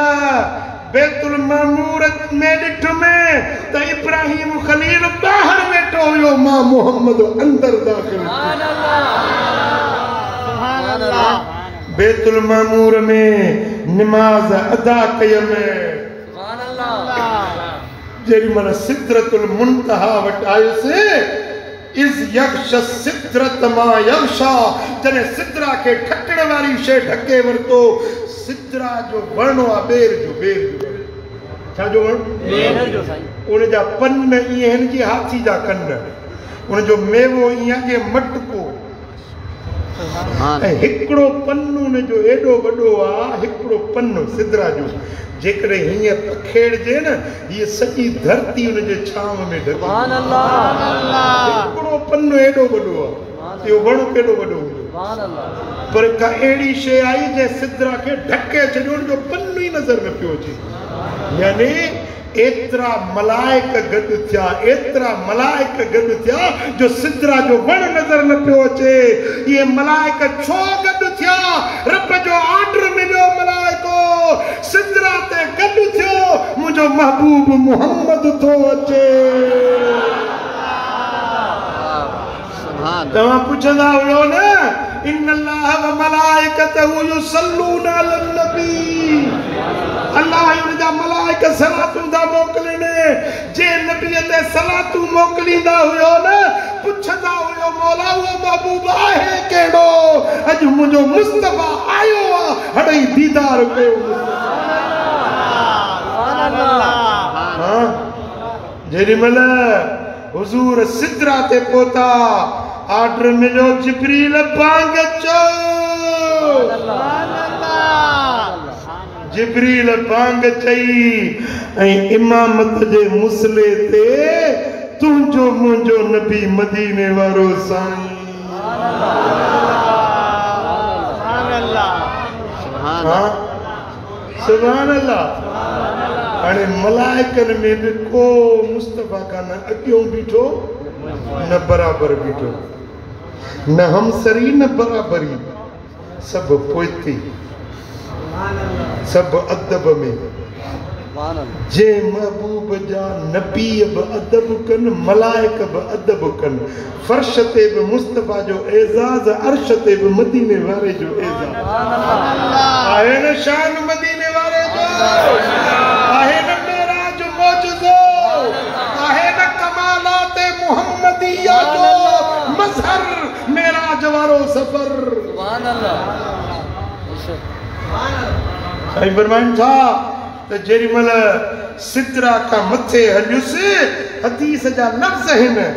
बैतुल मामूर में ॾिठ में त इब्राहिम खलील ॿाहिरि वेठो हुयो मां मोहम्मद अंदर दाख़िल सुभान अल्लाह सुभान अल्लाह बैतुल मामूर में नमाज अदा कय में जेरी मन सिदरतुल मुंतहा वट आयो से इस यक्ष सिदरत मा यक्शा जने सिदरा के ढकण वाली शे ढके वरतो सिदरा जो वर्णो आ बेर जो छा जो बेर जो साईं उन जा पन इहन की हाथी जा कन उन जो मेवो इया के मटको हिकड़ो पन्नो ने जो एडो बड़ो आ हिकड़ो पन्नो सिदरा जो जेकरे हिया पखेड़ जे न ये सजी धरती उन जे छाव में ढके सुभान अल्लाह हिकड़ो पन्नो एडो बड़ो आ यो वणो केडो बड़ो सुभान अल्लाह पर का एड़ी शे आई जे सिदरा के ढके छडो जो पन्नो ही नजर न पियो चे यानी एतरा मलाइक गद थिया एतरा मलाइक गद थिया जो सिदरा जो वण नजर न पियो अचे ये मलाइक छो गद थिया रब जो ऑर्डर मिलियो मलाइको सिदरा ते गद थियो मुजो महबूब मुहम्मद तो अचे सुभान तवा पुछदा हुयो न इन्नल्लाह व मलाइकतहु युसल्लूना अलन नबी अल्लाह इनजा मलाइक सलातु दा मोकलने जे नबी ते सलातु मोकलींदा हुयो न पुछदा हुयो मौला वो महबूब आहे केडो अज मुजो मुस्तफा आयो हड़ई दीदार कयो सुभान अल्लाह हां जेरी मल हुजूर सिदरा ते पोता आर्डर मिलो जिब्रील बांग चो सुभान अल्लाह जिब्रील बांग चई ऐं इमामत जे मुसले ते तुंजो मुंजो नबी मदीने वारो साईं सुभान अल्लाह सुभान अल्लाह अने मलाइकन में को मुस्तफा का न अगियो बीठो न बराबर बीठो न हमसरी न बराबरी सब पोइती सब अदब में जे महबूब जा नबी ब अदब कन मलाइक ब अदब कन फर्श ते ब मुस्तफा जो एजाज अर्श ते ब मदीने वाले जो एजाज आहे न शान मदीने वाले जो आहे न मेराज मौजूदो आहे न कमालात मुहम्मदिया जो मजहर मेराज वारो सफर सुभान अल्लाह साईं फरमान था तो जेरी मल सिदरा का मथे हलियुस हदीस जा लफ्ज हैं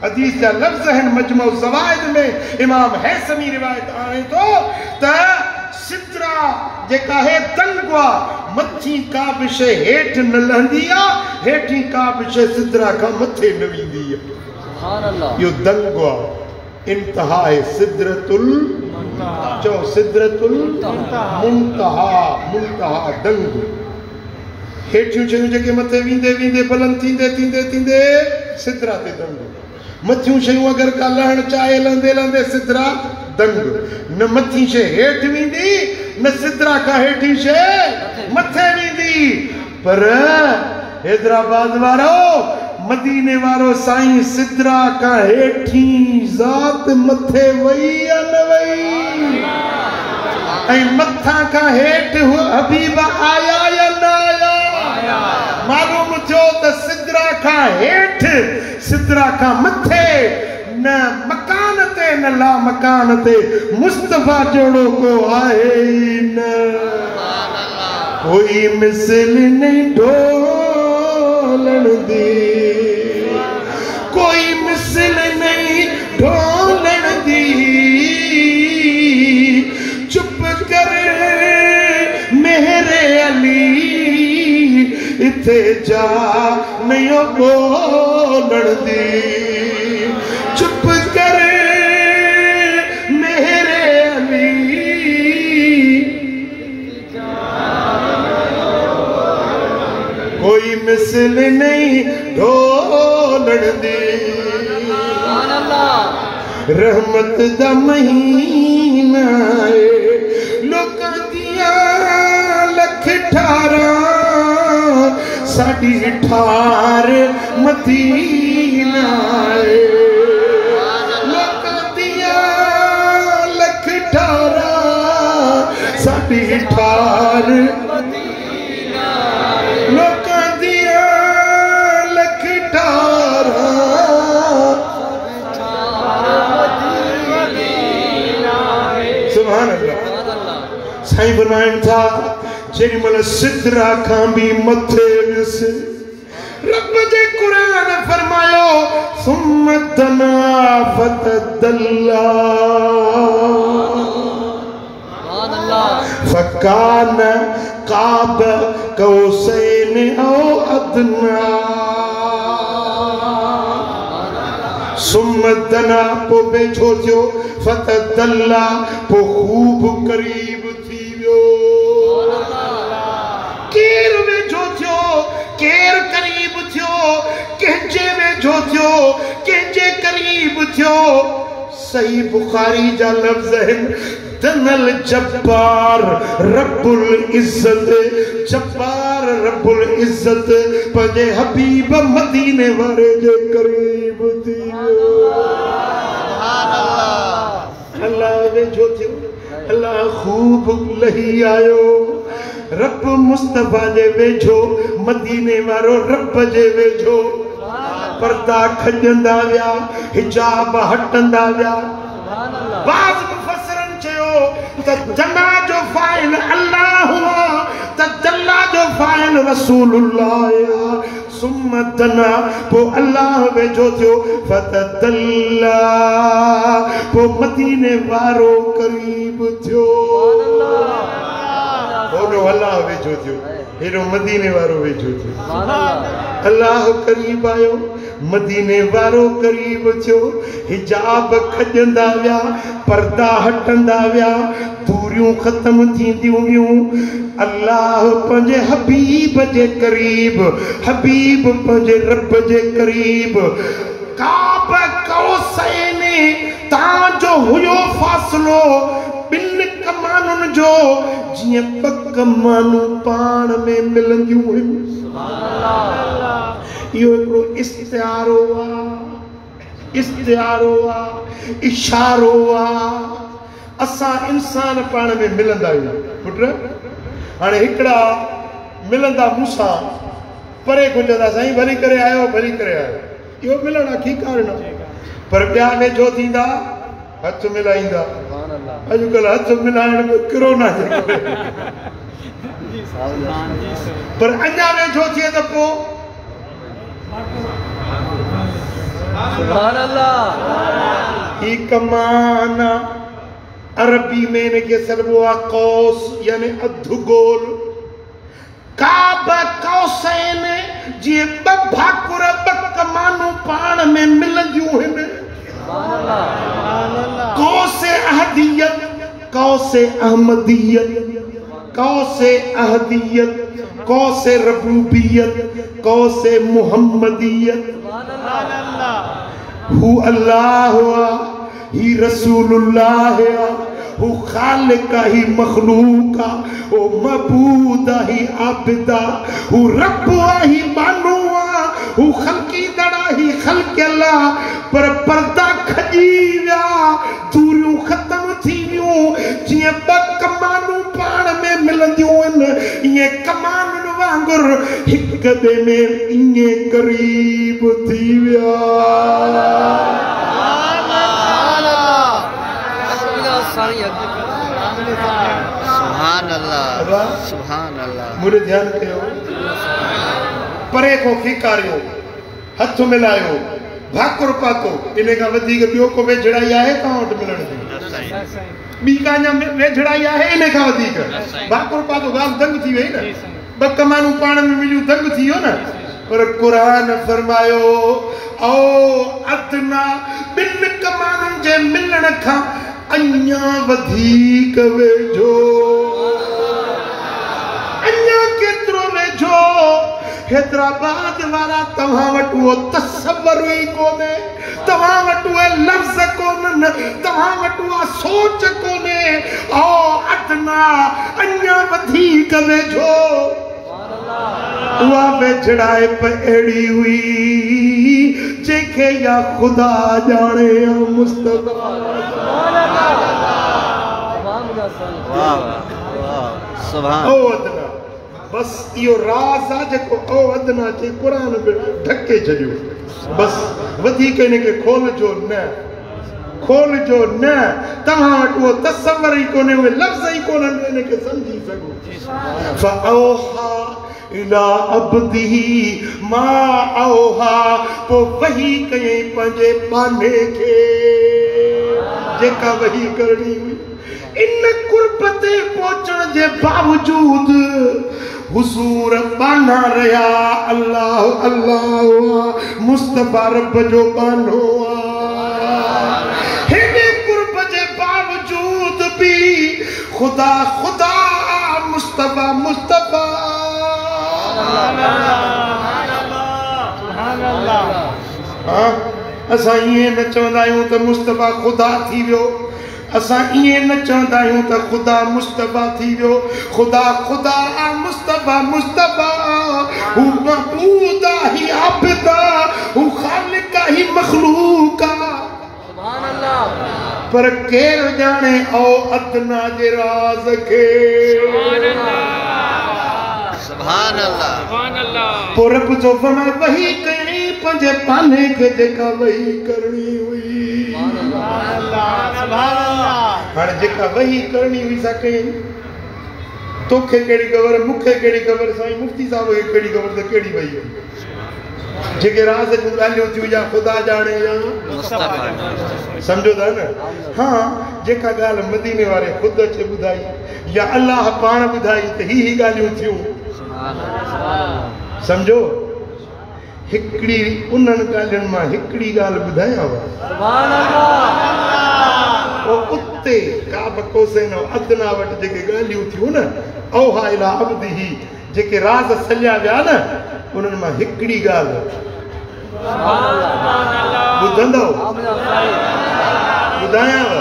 हदीस जा लफ्ज हैं मजमू ज़वाइद में इमाम हैसमी रिवायत आने तो त सिदरा जेका है तंगवा मथी का विषय हेठ न लहंदिया हेठी का विषय सिदरा का मथे न विंदी सुभान अल्लाह यो दंगवा इंतहा है सिदरतुल जो सिदरतुल मुंतहा मुंतहा दंग हेठियूं शयूं जेके मथे वींदे वींदे बुलंद थींदे थींदे थींदे सिदरा ते दंग मथियूं शयूं अगर का लहण चाहे लंदे लंदे सिदरा दंग न मथी शे हेठ वींदी न सिदरा का हेठी शे मथे वींदी पर हैदराबाद वारो मदीने वारो साईं सिदरा का हेठी जात मथे वई या न वई ऐं मथा का हेठ हबीब आया या न आया मालूम थियो त सिदरा का हेठ सिदरा का मथे न मकान ते न ला मकान ते मुस्तफा जोड़ो को आए न कोई मिसल नहीं ढोलन दी कोई मिसल नहीं ढोलन दी चुप कर मेरे अली इथे जा नहीं बोलन दी चुप कर मेरे अली कोई मिसल नहीं ढोलन दी रहमत दा महीना लोकां दिया लख ठारा साडी ठार मदीना लोकां दिया लख ठारा छड़ी ठार लोकां दिया लख ठारा सुभान अल्लाह साईं फरमाइनि था जेॾी महिल सिदरा खां बि मथे वियुस रब जे क़ुरान फरमायो सुम्म दना फतदल्ला फकान काब कौसैन औ अदना सुम्म दना पो वेझो थियो फतदल्ला पो खूब करीब थी वियो केर वेझो थियो केर करीब थियो कंहिंजे वेझो थियो कंहिंजे करीब थियो सही बुखारी जा लफ्ज़ आहिनि दनल जब्बार रब्बुल इज्जत जब्बार रब्बुल इज्जत पंहिंजे हबीब मदीने वारे जे करीब थी अल्लाह वेझो थियो अल्लाह खूब लही आयो रब मुस्तफा जे वेझो मदीने वारो रब जे वेझो पर्दा खजंदा विया हिजाब हटंदा विया बाज़ मुफस्सिरन चयो त जना जो फाइल अल्लाह हुआ त दल्ला जो फाइल रसूलुल्लाह सुम्म दना पो अल्लाह वेझो थियो फतदल्ला पो मदीने वारो करीब थियो ओनो अल्लाह वेझो थियो हेरो मदीने वारो वेझो थियो अल्लाह करीब आयो मदीने वारो करीब थियो हिजाब खजंदा विया पर्दा हटंदा विया दूरियूं ख़त्म थींदियूं वियूं अल्लाह पंहिंजे हबीब जे करीब हबीब पंहिंजे रब जे करीब काब कौसैन तां जो हुयो फ़ासिलो ॿिनि कमानुनि जो जीअं ॿ कमानूं पाण में मिलंदियूं आहिनि इहो हिकिड़ो इश्तिहारो आहे इशारो आहे असां इंसान पाण में मिलंदा आहियूं पुट हाणे हिकिड़ा मिलंदा मूंसां परे को चवंदा साईं भली करे आयो भली करे आयो इहो मिलण आहे ठीकु आहे पर ॿिया वेझो थींदा हथ मिलाईंदा अॼुकल्ह हथ मिलाइण में किरोना जे करे पर अञा वेझो थिए त पोइ ही कमान अरबी में इनखे सॾिबो आहे कौस यानी अधु गोल काब कौसैन जीअं ॿ भाकुर ॿ कमानूं पाण में मिलंदियूं आहिनि कौसे अहदियत कौसे अहमदियत कौसे अहदियत कौसे रबूबियत कौसे मुहम्मदियत हु अल्लाह ही रसूलुल्लाह हु खालिक ही मखलूक हु मबूद ही आबिदा हु रब ही मानू हु खल्की दड़ा ही खल्क अल्लाह पर पर्दा खजी विया दूरियूं ख़त्म थी वियूं जीअं ॿ कमानूं पाण में मिलंदियूं आहिनि ईअं कमानुनि वांगुर हिक ॿिए में ईअं करीब थी विया सुभान अल्लाह सुभान अल्लाह मुझे ध्यान कयो परे को खीकारियो हथ मिलायो भाकुर पातो इन खां वधीक ॿियो को वेझड़ाई आहे तव्हां वटि मिलण जी ॿी काञा वेझड़ाई आहे इन खां वधीक भाकुर पातो ॻाल्हि दंग थी वई न ॿ कमानूं पाण में मिलियूं दंग थी वियो न पर क़ुरान फरमायो ओ अदना ॿिनि कमाननि जे मिलण खां अञा वधीक वेझो अञा केतिरो वेझो हैदराबाद वारा तव्हां वटि उहो तसव्वुर ई कोन्हे तव्हां वटि उहे लफ़्ज़ कोन्हनि तव्हां वटि उहा सोच कोन्हे ओ अदना अञा वधीक वेझो उहा वेझड़ाइप अहिड़ी हुई जंहिंखे या ख़ुदा ॼाणे या मुस्तफ़ा सुभान ओ अदना बस इहो राज़ आहे जेको ओ अदना जे क़ुरान में ढके छॾियो बस वधीक इनखे खोलजो न तव्हां वटि उहो तसवर ई कोन्हे उहे लफ़्ज़ ई कोन्हनि इनखे सम्झी सघो फ़अौहा इला अब्दिही मा औहा पोइ वही कयईं पंहिंजे बाने खे जेका वही करणी हुई इन कुर्ब ते पहुचण जे बावजूद हुजूर बाना रहिया अल्लाह अल्लाह मुस्तफा रब जो बानो हेॾे कुर्ब जे बावजूद भी खुदा खुदा मुस्तफा मुस्तफा हाँ असां ईअं न चवंदा आहियूं त मुस्तफा खुदा थी वियो असां ईअं न चवंदा आहियूं त खुदा मुस्तफा थी वियो खुदा खुदा मुस्तफा मुस्तफा हू महबूद ही आबिद हू खालिक ही मखलूक सुभान अल्लाह पर केर जाने ओ अदना जे राज के सुभान अल्लाह सुभान अल्लाह पोइ रब जो फरमाए वही कई पंहिंजे पाने खे जेका वही करणी हुई सुभान अल्लाह हाणे जेका वही करणी हुई सा कई तोखे कहिड़ी ख़बर मूंखे कहिड़ी ख़बर साईं मुफ्ती साहब खे कहिड़ी ख़बर त कहिड़ी वही हुई जेके राज़ जूं ॻाल्हियूं थियूं या ख़ुदा ॼाणे या सम्झो था न हाँ जेका ॻाल्हि मदीने वारे ख़ुदि अचे ॿुधाई या अल्लाह पाण ॿुधाई त ही ॻाल्हियूं थियूं सम्झो हिकिड़ी उन्हनि ॻाल्हियुनि मां हिकिड़ी ॻाल्हि ॿुधायांव उते काब कोसैन अदना वटि जेके ॻाल्हियूं थियूं न औहा इला अब्दिही जेके राज़ सलिया विया न उन्हनि मां हिकिड़ी ॻाल्हि ॿुधंदव ॿुधायांव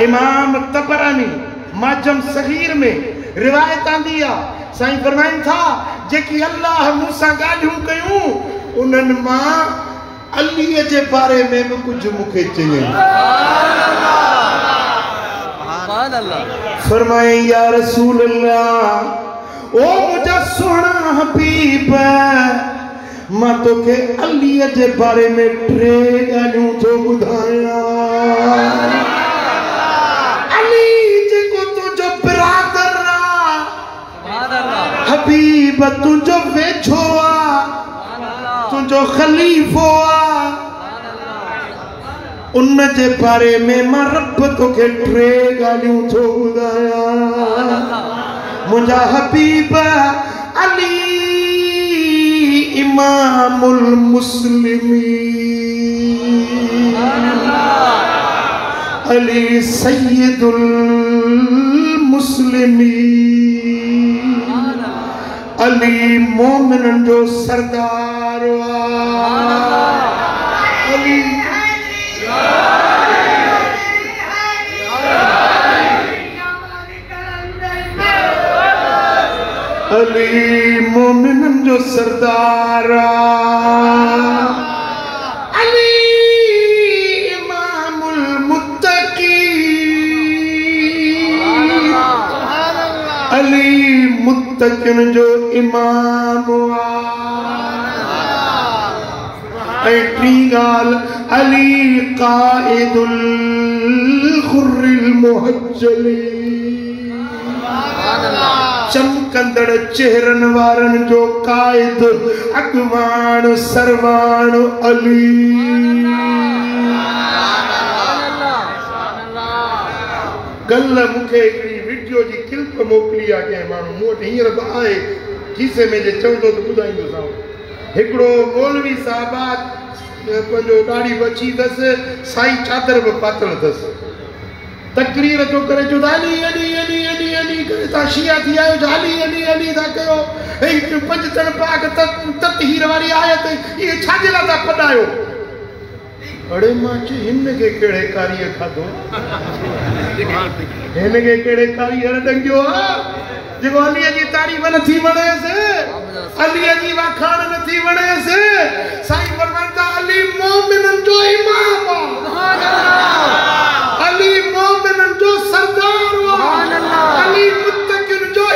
इमाम तबरानी माजम सगीर में रिवायत आंदी आहे साईं फरमाइनि था जेकी अल्लाह मूंसां ॻाल्हियूं कयूं उन्हनि मां अलीअ जे बारे में बि कुझु मूंखे चयईं फरमाए या रसूल अल्लाह ओ मुंहिंजा सुहिणा हबीब मां तोखे अलीअ जे बारे में 3 ॻाल्हियूं थो ॿुधायां अली जेको तुंहिंजो बिरादर आहे हबीब तुंहिंजो वेझो आहे तुंहिंजो ख़लीफ़ो आहे उन जे बारे में मां रब तोखे 3 ॻाल्हियूं थो ॿुधायां मुंहिंजा हबीब अली इमामुल मुस्लिमीन अली सय्यदुल मुस्लिमीन अली मोमिनन जो सरदार अली अली मोमिनन जो सरदार अली इमामुल मुत्तकीन अली मुत्तकिन जो इमाम ऐं 3 ॻाल्हि अली क़ाइदुल खुर्रिल मुहज्जलीन चमकंदड़ चेहरन वारन जो कायद अगवान सरवान अली कल मूंखे हिकिड़ी वीडियो जी क्लिप मोकिली आहे कंहिं माण्हू मूं वटि हींअर बि आहे खीसे में जे चवंदो त ॿुधाईंदोसांव हिकिड़ो मौलवी साहिब पंहिंजो ॾाढी बची अथसि साई चादर बि पातल अथसि तकरीर जो करे जो अली अली अली अली अली करे तव्हां शिया थी आहियो जो अली अली अली था कयो पंजतन पाक ततहीर वारी आयत इहे छाजे लाइ था पढ़ायो अड़े मां चई हिन खे कहिड़े कारीअ खाधो हिन खे कहिड़े कारीअ ॾंगियो आहे जेको अलीअ जी तारीफ़ नथी वणेसि अलीअ जी वाखाण नथी वणेसि साईं फरमाइनि था अली मोमिनन जो इमाम अली मोमिनन जो सरदार अली मुत्तकिन जो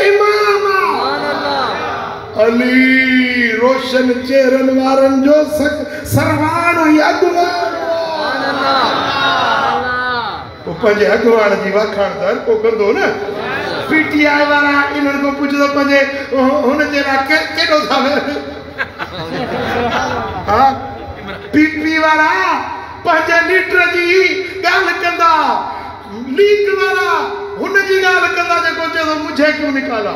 रोशन चेहरन वारन जो सरवाण अगवान वो पंजे अगवान जी वाखाण दर को कंदो न पीटीआई वाला इन्हनि को पुछदो पंजे हुन जेड़ा केडो थावे हां पीपी वाला पंजे लीटर जी गाल कंदा लीक वाला हुन जी गाल कंदा जेको चेदो मुझे क्यों निकाला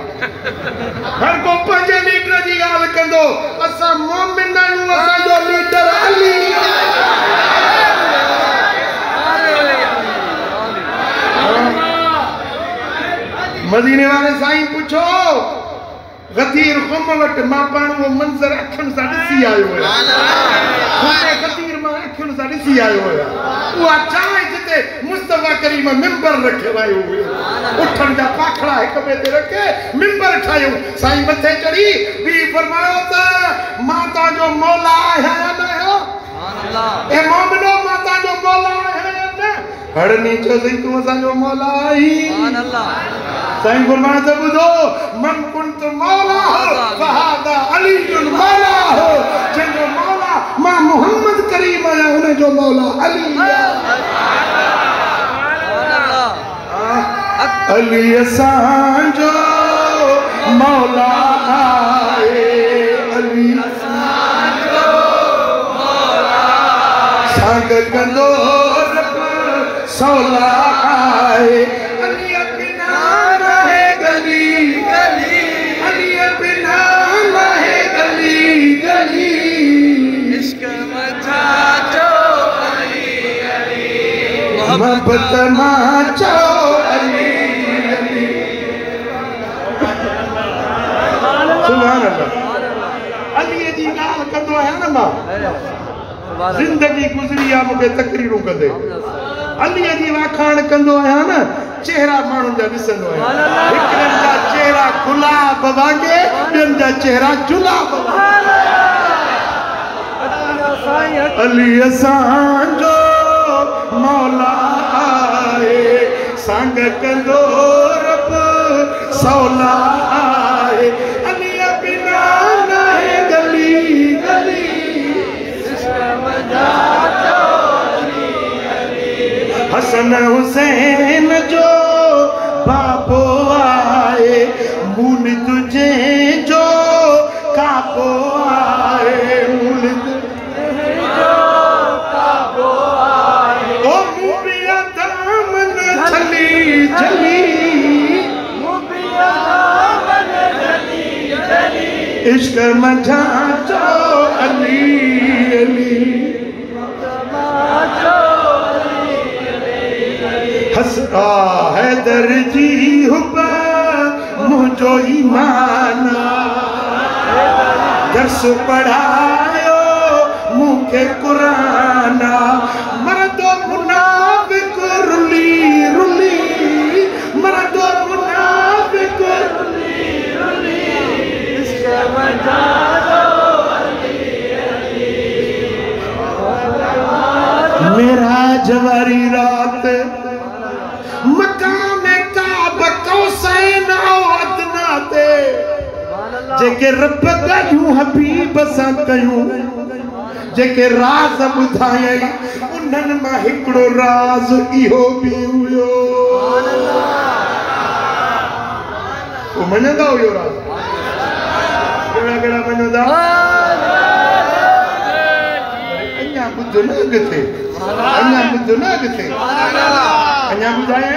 हर को पंजे लीटर जी गाल कंदो असा मोमिन आहियूं असा जो लीडर अली मदीने वाले साईं पूछो गदीर खुम वट मां पाण वो मंजर अखन सा ॾिसी आयो आहियां गदीर मां अखन सा ॾिसी आयो आहियां उहा चाहे जिते मुस्तफा करीम मिंबर रखियो आयो उठण जा पाखड़ा हिक ॿिए ते रखे मिंबर ठाहियो साईं मथे चढ़ी बि फरमायो त माता जो मौला है न हो ए मोमिनो माता जो मौला है न हड़नी चो सही तू असा जो मौला आई सुभान अल्लाह साईं फरमाया त बुधो मन कुंत मौला हो फहादा अलीजुल मौला हो जंहिंजो मौला मां मोहम्मद करीम आहियां हुन जो मौला अली अली असांजो मौला आहे अली असांजो मौला संग कंदो सौला आहे अली बिना रहे गली गली अली बिना रहे गली गली इश्क मचा जो अली अली मोहब्बत माचो अली अली सुभान अल्लाह अली जी ॻाल्हि कंदो आहियां न मां जिंदगी गुज़री आहे मूंखे तकरीरूं कंदे अलीअ जी वाखाण कंदो आहियां न चेहरा माण्हुनि जा ॾिसंदो आहियां हिकिड़नि जा चेहरा गुलाब वांगे ॿियनि जा चेहरा जुलाब अली असांजो मौला आहे संग कंदो रब सौला आहे अलीअ बिना नाहे गली गली हसन हुसैन जो बाबो आए मूल तुझे जो काबो आए मूल तुझे जो काबो आए ओ मुबिया दामन चली चली मुबिया दामन चली चली इश्क मझा जो अली अली हैदर जी हुबा मुझो ईमाना दर्स पढ़ायो मुखे कुराना मरदो मुनाफिक रुली रुली मरदो मुनाफिक रुली रुली इसके मजा मेरा जवारी रात मकाम काबा कौसैन औ अदना ते जेके रब ॻाल्हियूं हबीब सां कयूं जेके राज़ ॿुधायई उन्हनि मां हिकिड़ो राज़ इहो बि हुयो वो मञंदा हुयो राज़ कहिड़ा कहिड़ा मञंदा अञा ॿुध न अॻिते अञा ॿुध न अॻिते अञा ॿुधायां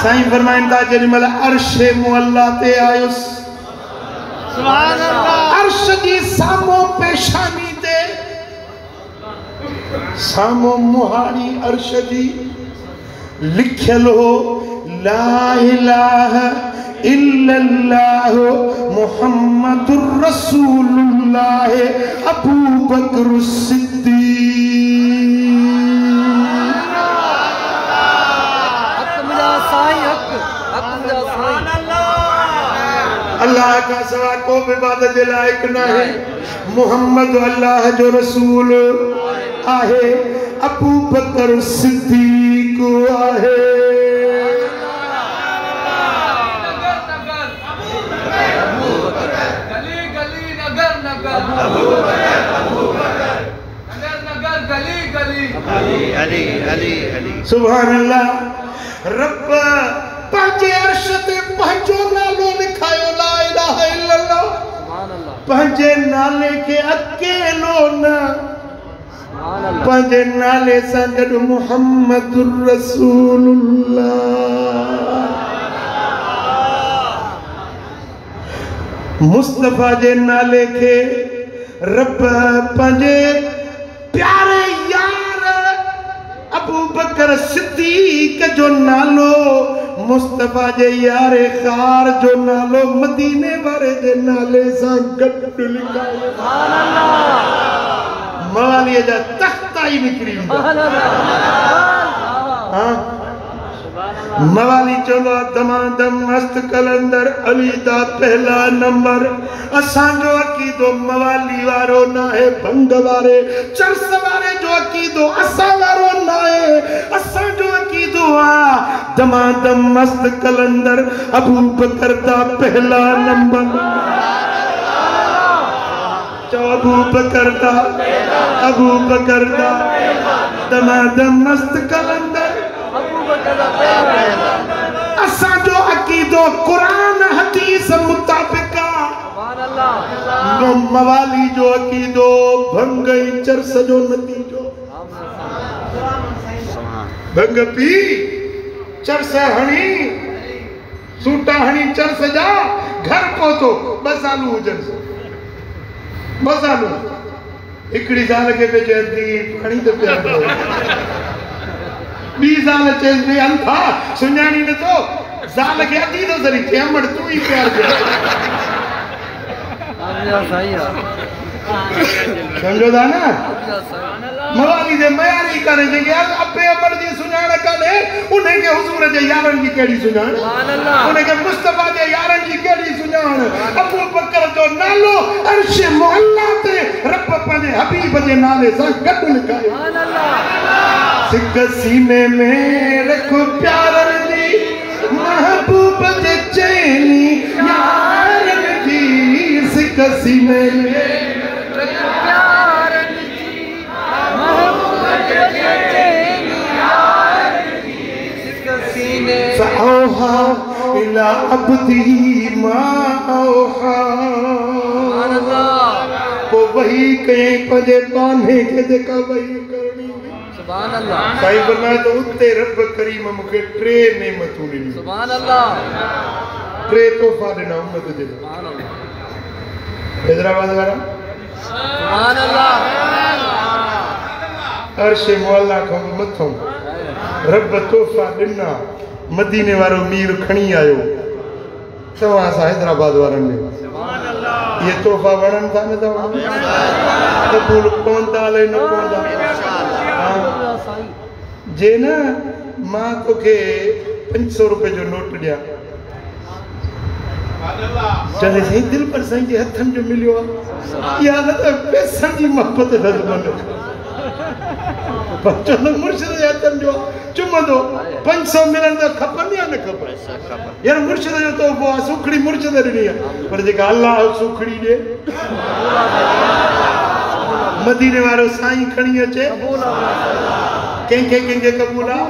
साईं फरमाइनि था जेॾीमहिल अर्श मुअल्ला ते आयुसि सुभान अल्लाह अर्श जी साम्हूं पेशानी ते साम्हूं मुहारी अर्श जी लिखियल हो ला इलाहा इल्लल्लाह मुहम्मदुर रसूलुल्लाह अबू बकर सिद्दीक अल्लाह का सवा को इबादत के लायक ना है मोहम्मद अल्लाह जो रसूल आहे अबू बकर सिद्दीक आहे सुभान अल्लाह। रब पंहिंजे अर्श ते पंहिंजो नालो लिखायो, ला इलाहा इल्लल्लाह। पंहिंजे नाले खे अकेलो न, पंहिंजे नाले सां गॾु मुहम्मदुर रसूलुल्लाह। मुस्तफा जे नाले खे रब पंहिंजे प्यारे यार अबू बकर सिद्दीक जो नालो, मुस्तफा जे यारे ख़ार जो नालो मदीने वारे जे नाले सां गॾु लिखायो। मवालीअ जा तख्ता ई निकिरी वेंदा। मवाली चवंदो दमादम मस्त कलंदर अली दा पहला नंबर। असांजो अकीदो मवाली वारो न है, भंग वारे चर्स वारे जो अकीदो असां वारो न है। असांजो अकीदो आ दमादम मस्त कलंदर अबू बकर दा पहला नंबर। अबू बकर दा दमादम मस्त कलंदर असांजो अकीदो कुरान हदीस मुताबिक आ। मवाली जो अकीदो भंग ऐं चर्स जो नतीजो। भंग पी चर्स हणी सूटा हणी चर्स जा घर पहुतो 2 साल हुजनि, 2 साल हिकिड़ी साल खे पे चवंदी खणी त पिया 2 साल चएसि भई अंथा सुञाणी नथो साल खे अधी थो सरी थे अमड़ तूं ई प्यार कर। समझो था ना मवाली जे मयारी करे जेके अबे अमड़ जी सुञाण काने उन्हें के हुजूर जे यारन जी केड़ी सुञाण, उन्हें के मुस्तफा जे यारन जी केड़ी सुञाण। अबू बकर जो नालो अर्श मुअल्ला ते रब पंहिंजे हबीब जे नाले सां गॾु लिखायो। सिक सीने में रख प्यारन जी महबूब जे चैनी यारन जी। सिक सीने में रख प्यारन जी महबूब जे चैनी यारन जी। सिक सीने सओहा इला अब्दी मा औहा। को वही कहीं पंहिंजे बाने खे जेका वही करणी। सुभान अल्लाह। साईं फरमाए तो उते रब करीम मूंखे 3 नेमतूं ॾिनियूं। सुभान अल्लाह। 3 तोहफ़ा ॾिना उम्मत जे। सुभान अल्लाह। हैदराबाद वारा सुभान अल्लाह। अर्श मौला खां मथों रब तोहफ़ा ॾिना। मदीने वारो मीर खणी आयो तव्हां असां हैदराबाद वारनि में। सुभान अल्लाह। ये तोहफ़ा वणनि था न तव्हां क़बूल पवंदा अलाए न पवंदा। जे न मां तोखे 500 रुपए जो नोट ॾियां चले साईं दिल पर साईं जे हथनि जो मिलियो आहे या न त पैसनि जी मोहबत रज़मन चवंदो मुर्शिद जे हथनि जो चुमंदो 500 मिलनि त खपनि या न खपनि यार मुर्शिद जो तोहफ़ो आहे सुखड़ी मुर्शिद ॾिनी आहे पर जेका अलाह सुखड़ी ॾे मदीने वारो साईं खणी अचे कंहिंखे क़बूल आहे।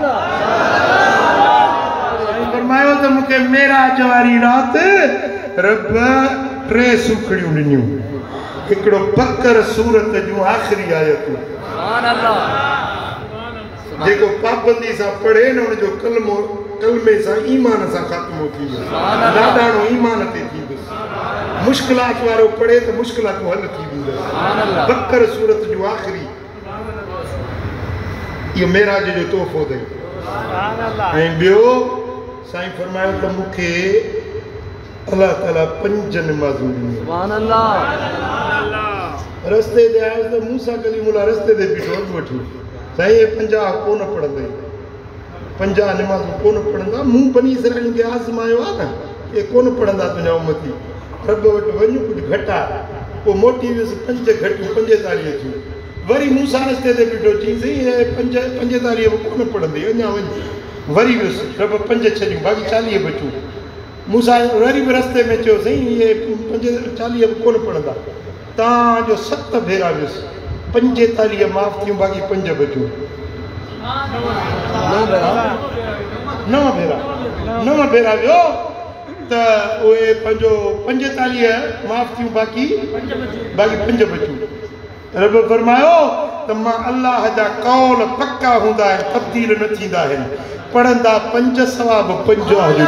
फरमायो त मूंखे मेराज वारी राति रब 3 सुखड़ियूं ॾिनियूं। हिकिड़ो बकर सूरत जूं आख़िरी आयतूं जेको पाबंदी सां पढ़े न उनजो कलमे सां ईमान सां ख़ात्मो थी वियो। ॾाढाणो ईमान ते थी वियो। मुश्किलात वारो पढ़े त मुश्किलातूं हल थी वेंदियूं। बकर सूरत जूं आख़िरी इहो मेराज जो तोहफ़ो अथई। ऐं ॿियो साईं फरमायो त मूंखे अल्लाह ताला 5 नमाज़ूं ॾिनियूं। सुभान अल्लाह। रस्ते ते आयुसि त मूसा कलीमुल्लाह रस्ते ते बीठो वठी साईं 50 कोन पढ़ंदई 50 नमाज़ूं कोन पढ़ंदा। मूं बनी इसराइल खे आज़मायो आहे न ये कोन पढ़ंदा तुंहिंजा उम्मती रब वटि वञू कुझु घटि आहे। पोइ मोटी वियुसि 5 घटियूं 45 थियूं। वरी मूसा रस्ते ते बीठो चईं 45 कोन पढ़ंदी अञा वञ। वरी वियुसि रब 5 छॾियूं बाक़ी 40 बचियूं। मूसा वरी बि रस्ते में चयो साईं इहे 40 कोन पढ़ंदा। तव्हांजो 7 भेरा वियुसि 45 माफ़ थियूं बाक़ी 5 बचियूं। नव भेरा वियो त उहे पंहिंजो 45 माफ़ थियूं, बाक़ी 5 बचूं। रब फरमायो त मां अल्लाह जा कौल पक्का हूंदा आहिनि, तब्दील न थींदा आहिनि। पढ़ंदा 5 सवाब 50,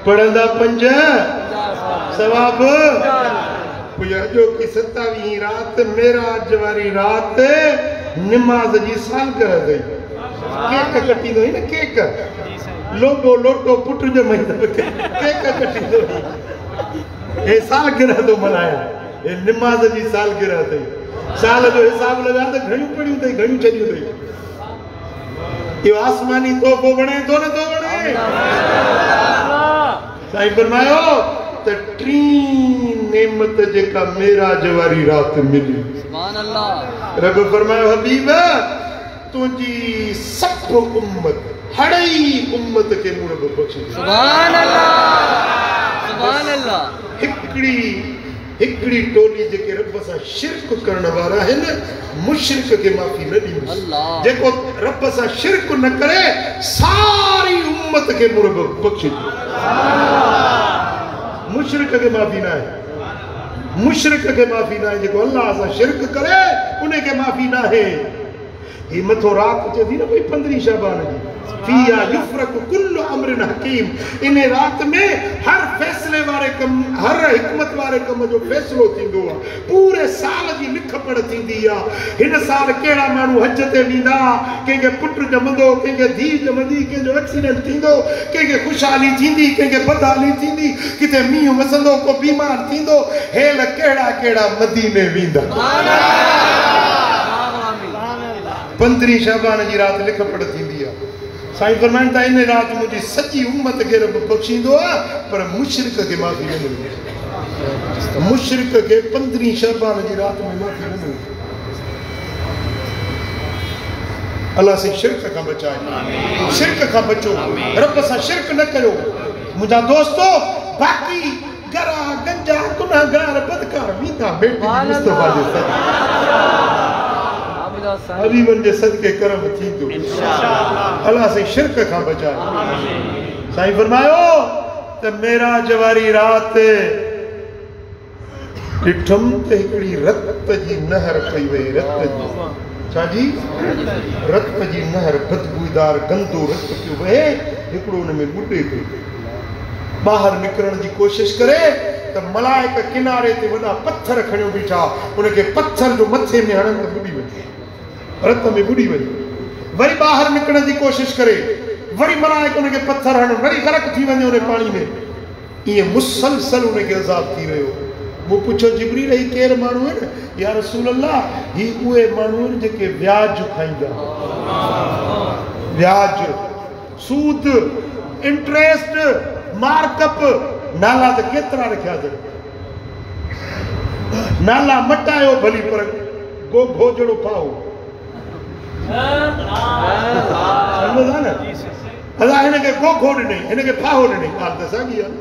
पढ़ंदा 5 सवाब। अॼो की 27 रात मेराज वारी रात निमाज़ जी सालगिरह अथई। केक कटींदो न, केक लोटो लोटो पुट जो महीनो केक कटींदो, हे सालगिरह तो मनाया, हे निमाज़ जी सालगिरह अथई। साल जो हिसाब लगा त घणियूं पढ़ियूं अथई, घणियूं छॾियूं अथई। इहो आसमानी तोहफ़ो वणे थो न थो वणे? साईं फरमायो त 3 नेमत जेका मेराज वारी रात मिली। सुभान अल्लाह। रब फरमायो हबीब तुंहिंजी सब उम्मत, हड़ई उम्मत के मूं रब बख्शे। सुभान अल्लाह, सुभान अल्लाह। हिकड़ी टोली जेके रब सां शिरक करण वारा आहिनि, मुशरिक के माफ़ी न ॾींदुसि। जेको रब सां शिरक न करे सारी उम्मत के मूं रब बख्शे। मुशरिक के माफ़ी न आहे, मुशरिक के माफ़ी न आहे। जेको अल्लाह सां शिरक करे उन के माफ़ी न आहे। ही मथो रात अचे थी न भई 15 शाबान जी, फिया युफरक कुल्लु अमरिन हकीम। इन रात में हर फैसले वारे कम, हर हिकमत वारे कम जो फैसलो थींदो आहे। पूरे साल जी लिख पढ़ थींदी आहे। हिन साल कहिड़ा माण्हू हज ते वेंदा, कंहिंखे पुट ॼमंदो, कंहिंखे धीउ ॼमंदी, कंहिंजो एक्सीडेंट थींदो, कंहिंखे ख़ुशहाली थींदी, कंहिंखे बदहाली थींदी, किथे मींहुं वसंदो, को बीमार थींदो। हेल कहिड़ा कहिड़ा मदीने वेंदा। 15 शाबान जी रात लिख पढ़ थींदी आहे। साईं फरमाइनि था इन रात मुंहिंजी सॼी उम्मत खे रब बख़्शींदो आहे, पर मुशरिक खे माफ़ी न मिलंदी। मुशरिक खे 15 शाबान जी रात में माफ़ी न मिलंदी। अल्लाह से शिरक खां बचाए, शिरक खां बचो, रब सां शिरक न कयो। मुंहिंजा दोस्तो, बाक़ी गरा गंजा गुनाहगार बदकार वेंदा बेटे मुस्तफा जे सदके, हबीबन जे सदके करम थींदो इंशाअल्लाह। अल्लाह से शिरक खां बचाए। साईं फरमायो त मेराज वारी रात ॾिठम त हिकिड़ी रत जी नहर पई वई। रत जी छा जी? रत जी नहर, बदबूदार गंदो रत पियो वहे। हिकिड़ो हुन में ॿुॾे पियो। ॿाहिरि निकिरण जी कोशिशि करे त मलाइक किनारे ते वॾा पत्थर खणियो बीठा, उनखे पत्थर जो मथे में हणनि त ॿुॾी वञे, रत में ॿुॾी वञे। वरी ॿाहिरि निकिरण जी कोशिशि करे, वरी मलाइक उनखे पत्थर हणनि, वरी ग़रक़ थी वञे उन पाणी में। ईअं मुसलसल उनखे अज़ाब थी रहियो। मूं पुछियो जिब्रील ही केरु माण्हू आहिनि? या रसूल अल्लाह, ही उहे माण्हू आहिनि जेके व्याज खाईंदा। व्याज, सूद, इंटरेस्ट, मार्कअप, नाला त केतिरा रखिया अथनि। नाला मटायो भली, पर गो घोजड़ो पाओ। समझो न? अदा हिनखे गोखो ॾिनई, हिनखे फाहो ॾिनई। ॻाल्हि त साॻी आहे।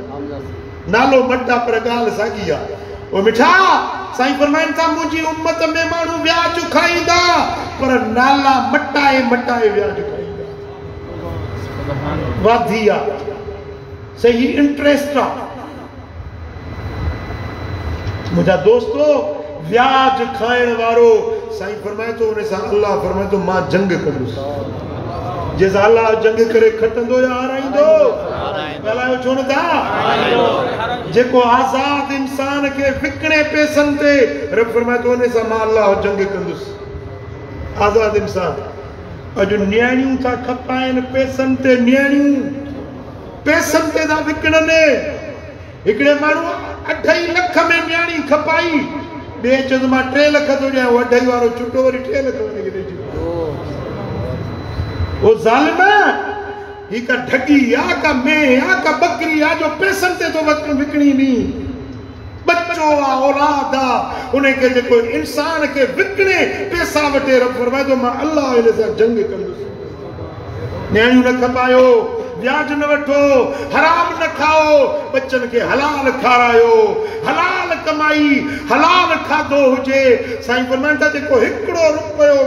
नालो मटा पर ॻाल्हि साॻी आहे। ओ मिठा, साईं फरमाइनि था मुंहिंजी उम्मत में माण्हू व्याज खाईंदा, पर नाला मटाए मटाए व्याज खाईंदा। वाधी आहे, सही इंटरेस्ट आहे। मुंहिंजा दोस्तो, व्याज खाइण वारो साईं फरमाए थो, उन सां अल्लाह फरमाए थो मां जंग कंदुसि। जंहिंसां अल्लाह जंग करे खटंदो या हाराईंदो? ॻाल्हायो छो न था? जेको आज़ाद इंसान खे विकिणे पैसनि ते, रब फरमाए थो उन सां मां अल्लाह जंग कंदुसि। आज़ाद इंसान। अॼु न्याणियूं था खपाइनि पैसनि ते, न्याणियूं पैसनि ते था विकिणनि। हिकिड़े माण्हू 2.5 लख में न्याणी खपाई, ॿिए चयो त मां 3 लख थो ॾियां, 2.5 वारो छुटो, वरी 3 लख ॾेई छॾियो। ओ ज़ालिम, ही का ठगी या का में या का बकरी या जो पैसनि ते तो विकणी नी। बच्चो आ, औलाद आ, उनखे जेको इंसान खे विकणे पैसा वठे, रब फरमाए थो मां अल्लाह इन सां जंग कंदुसि। न्याणियूं न खपायो, ब्याज न वठो, हराम न खाओ, बच्चन के हलाल खारायो, हलाल कमाई हलाल खाधो हुजे। साईं फरमाइनि था जेको हिकिड़ो रुपयो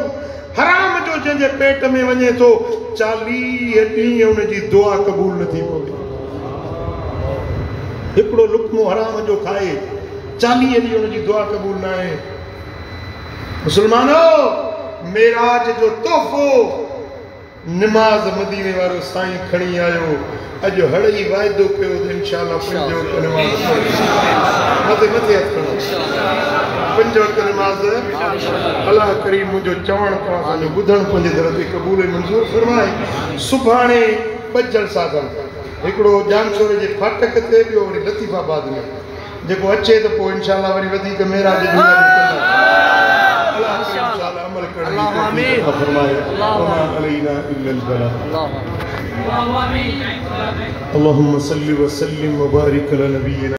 हराम जो जंहिंजे पेट में वञे थो 40 ॾींहं उनजी दुआ क़बूल नथी पवे। हिकिड़ो लुक़्मो हराम जो खाए 40 ॾींहं उनजी दुआ क़बूल न आहे। मुसलमानो, मेराज जो तोहफ़ो निमाज़ मदीने वारो साईं खणी आयो। अॼु हड़ई वाइदो कयो त इंशाअल्लाह 5 वक़्त निमाज़ मथे मथे हथ खणो। 5 वक़्त निमाज़ अल्लाह करीम मुंहिंजो चवणु तव्हां जो ॿुधणु पंहिंजे दर ते क़बूल मंज़ूर फरमाए। सुभाणे 2 जलसा अथनि, हिकिड़ो जानछोड़े जे फाटक ते, ॿियो वरी लतीफ़ाबाद में। जेको अचे त पोइ इंशाअल्लाह वरी वधीक मेराज जी अमल करण जी फरमाए। अल्लाहुम्मा सल्लि व सल्लिम व बारिक अला नबीना।